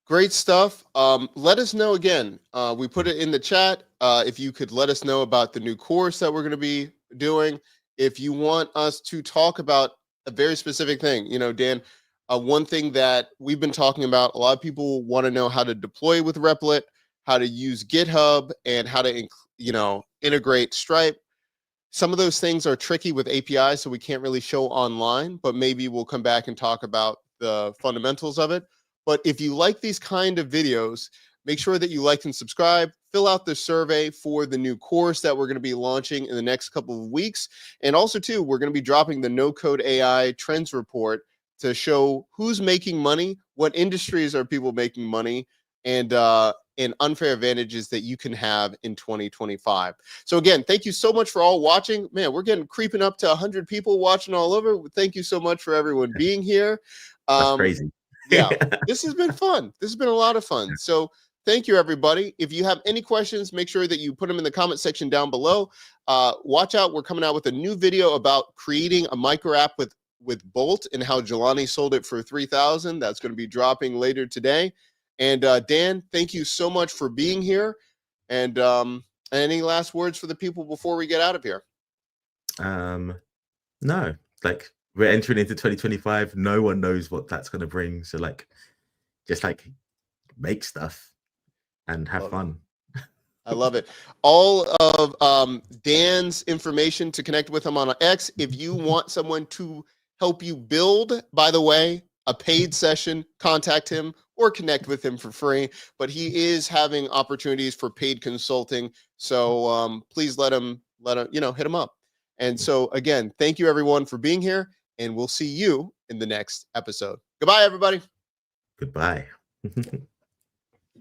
Great stuff. Let us know again. We put it in the chat. If you could let us know about the new course that we're going to be doing. If you want us to talk about a very specific thing, you know, Dan, one thing that we've been talking about, a lot of people want to know how to deploy with Replit, how to use GitHub, and how to, integrate Stripe. Some of those things are tricky with APIs, so we can't really show online, but maybe we'll come back and talk about the fundamentals of it. But if you like these kind of videos, make sure that you like and subscribe, fill out the survey for the new course that we're going to be launching in the next couple of weeks. And also, too, we're going to be dropping the No Code AI Trends Report to show who's making money, what industries are people making money, and unfair advantages that you can have in 2025. So again, thank you so much for all watching. Man, we're getting creeping up to 100 people watching all over. Thank you so much for everyone being here. That's crazy. Yeah, this has been fun. This has been a lot of fun. So thank you, everybody. If you have any questions, make sure that you put them in the comment section down below. Watch out. We're coming out with a new video about creating a micro app with Bolt and how Jelani sold it for $3,000. That's going to be dropping later today. And Dan, thank you so much for being here. And any last words for the people before we get out of here? No, like, we're entering into 2025. No one knows what that's going to bring. So like, just like make stuff and have fun. I love it. All of Dan's information to connect with him on X. If you want someone to help you build, by the way, a paid session, contact him or connect with him for free. But he is having opportunities for paid consulting. So please let him, hit him up. And so again, thank you everyone for being here, and we'll see you in the next episode. Goodbye, everybody. Goodbye.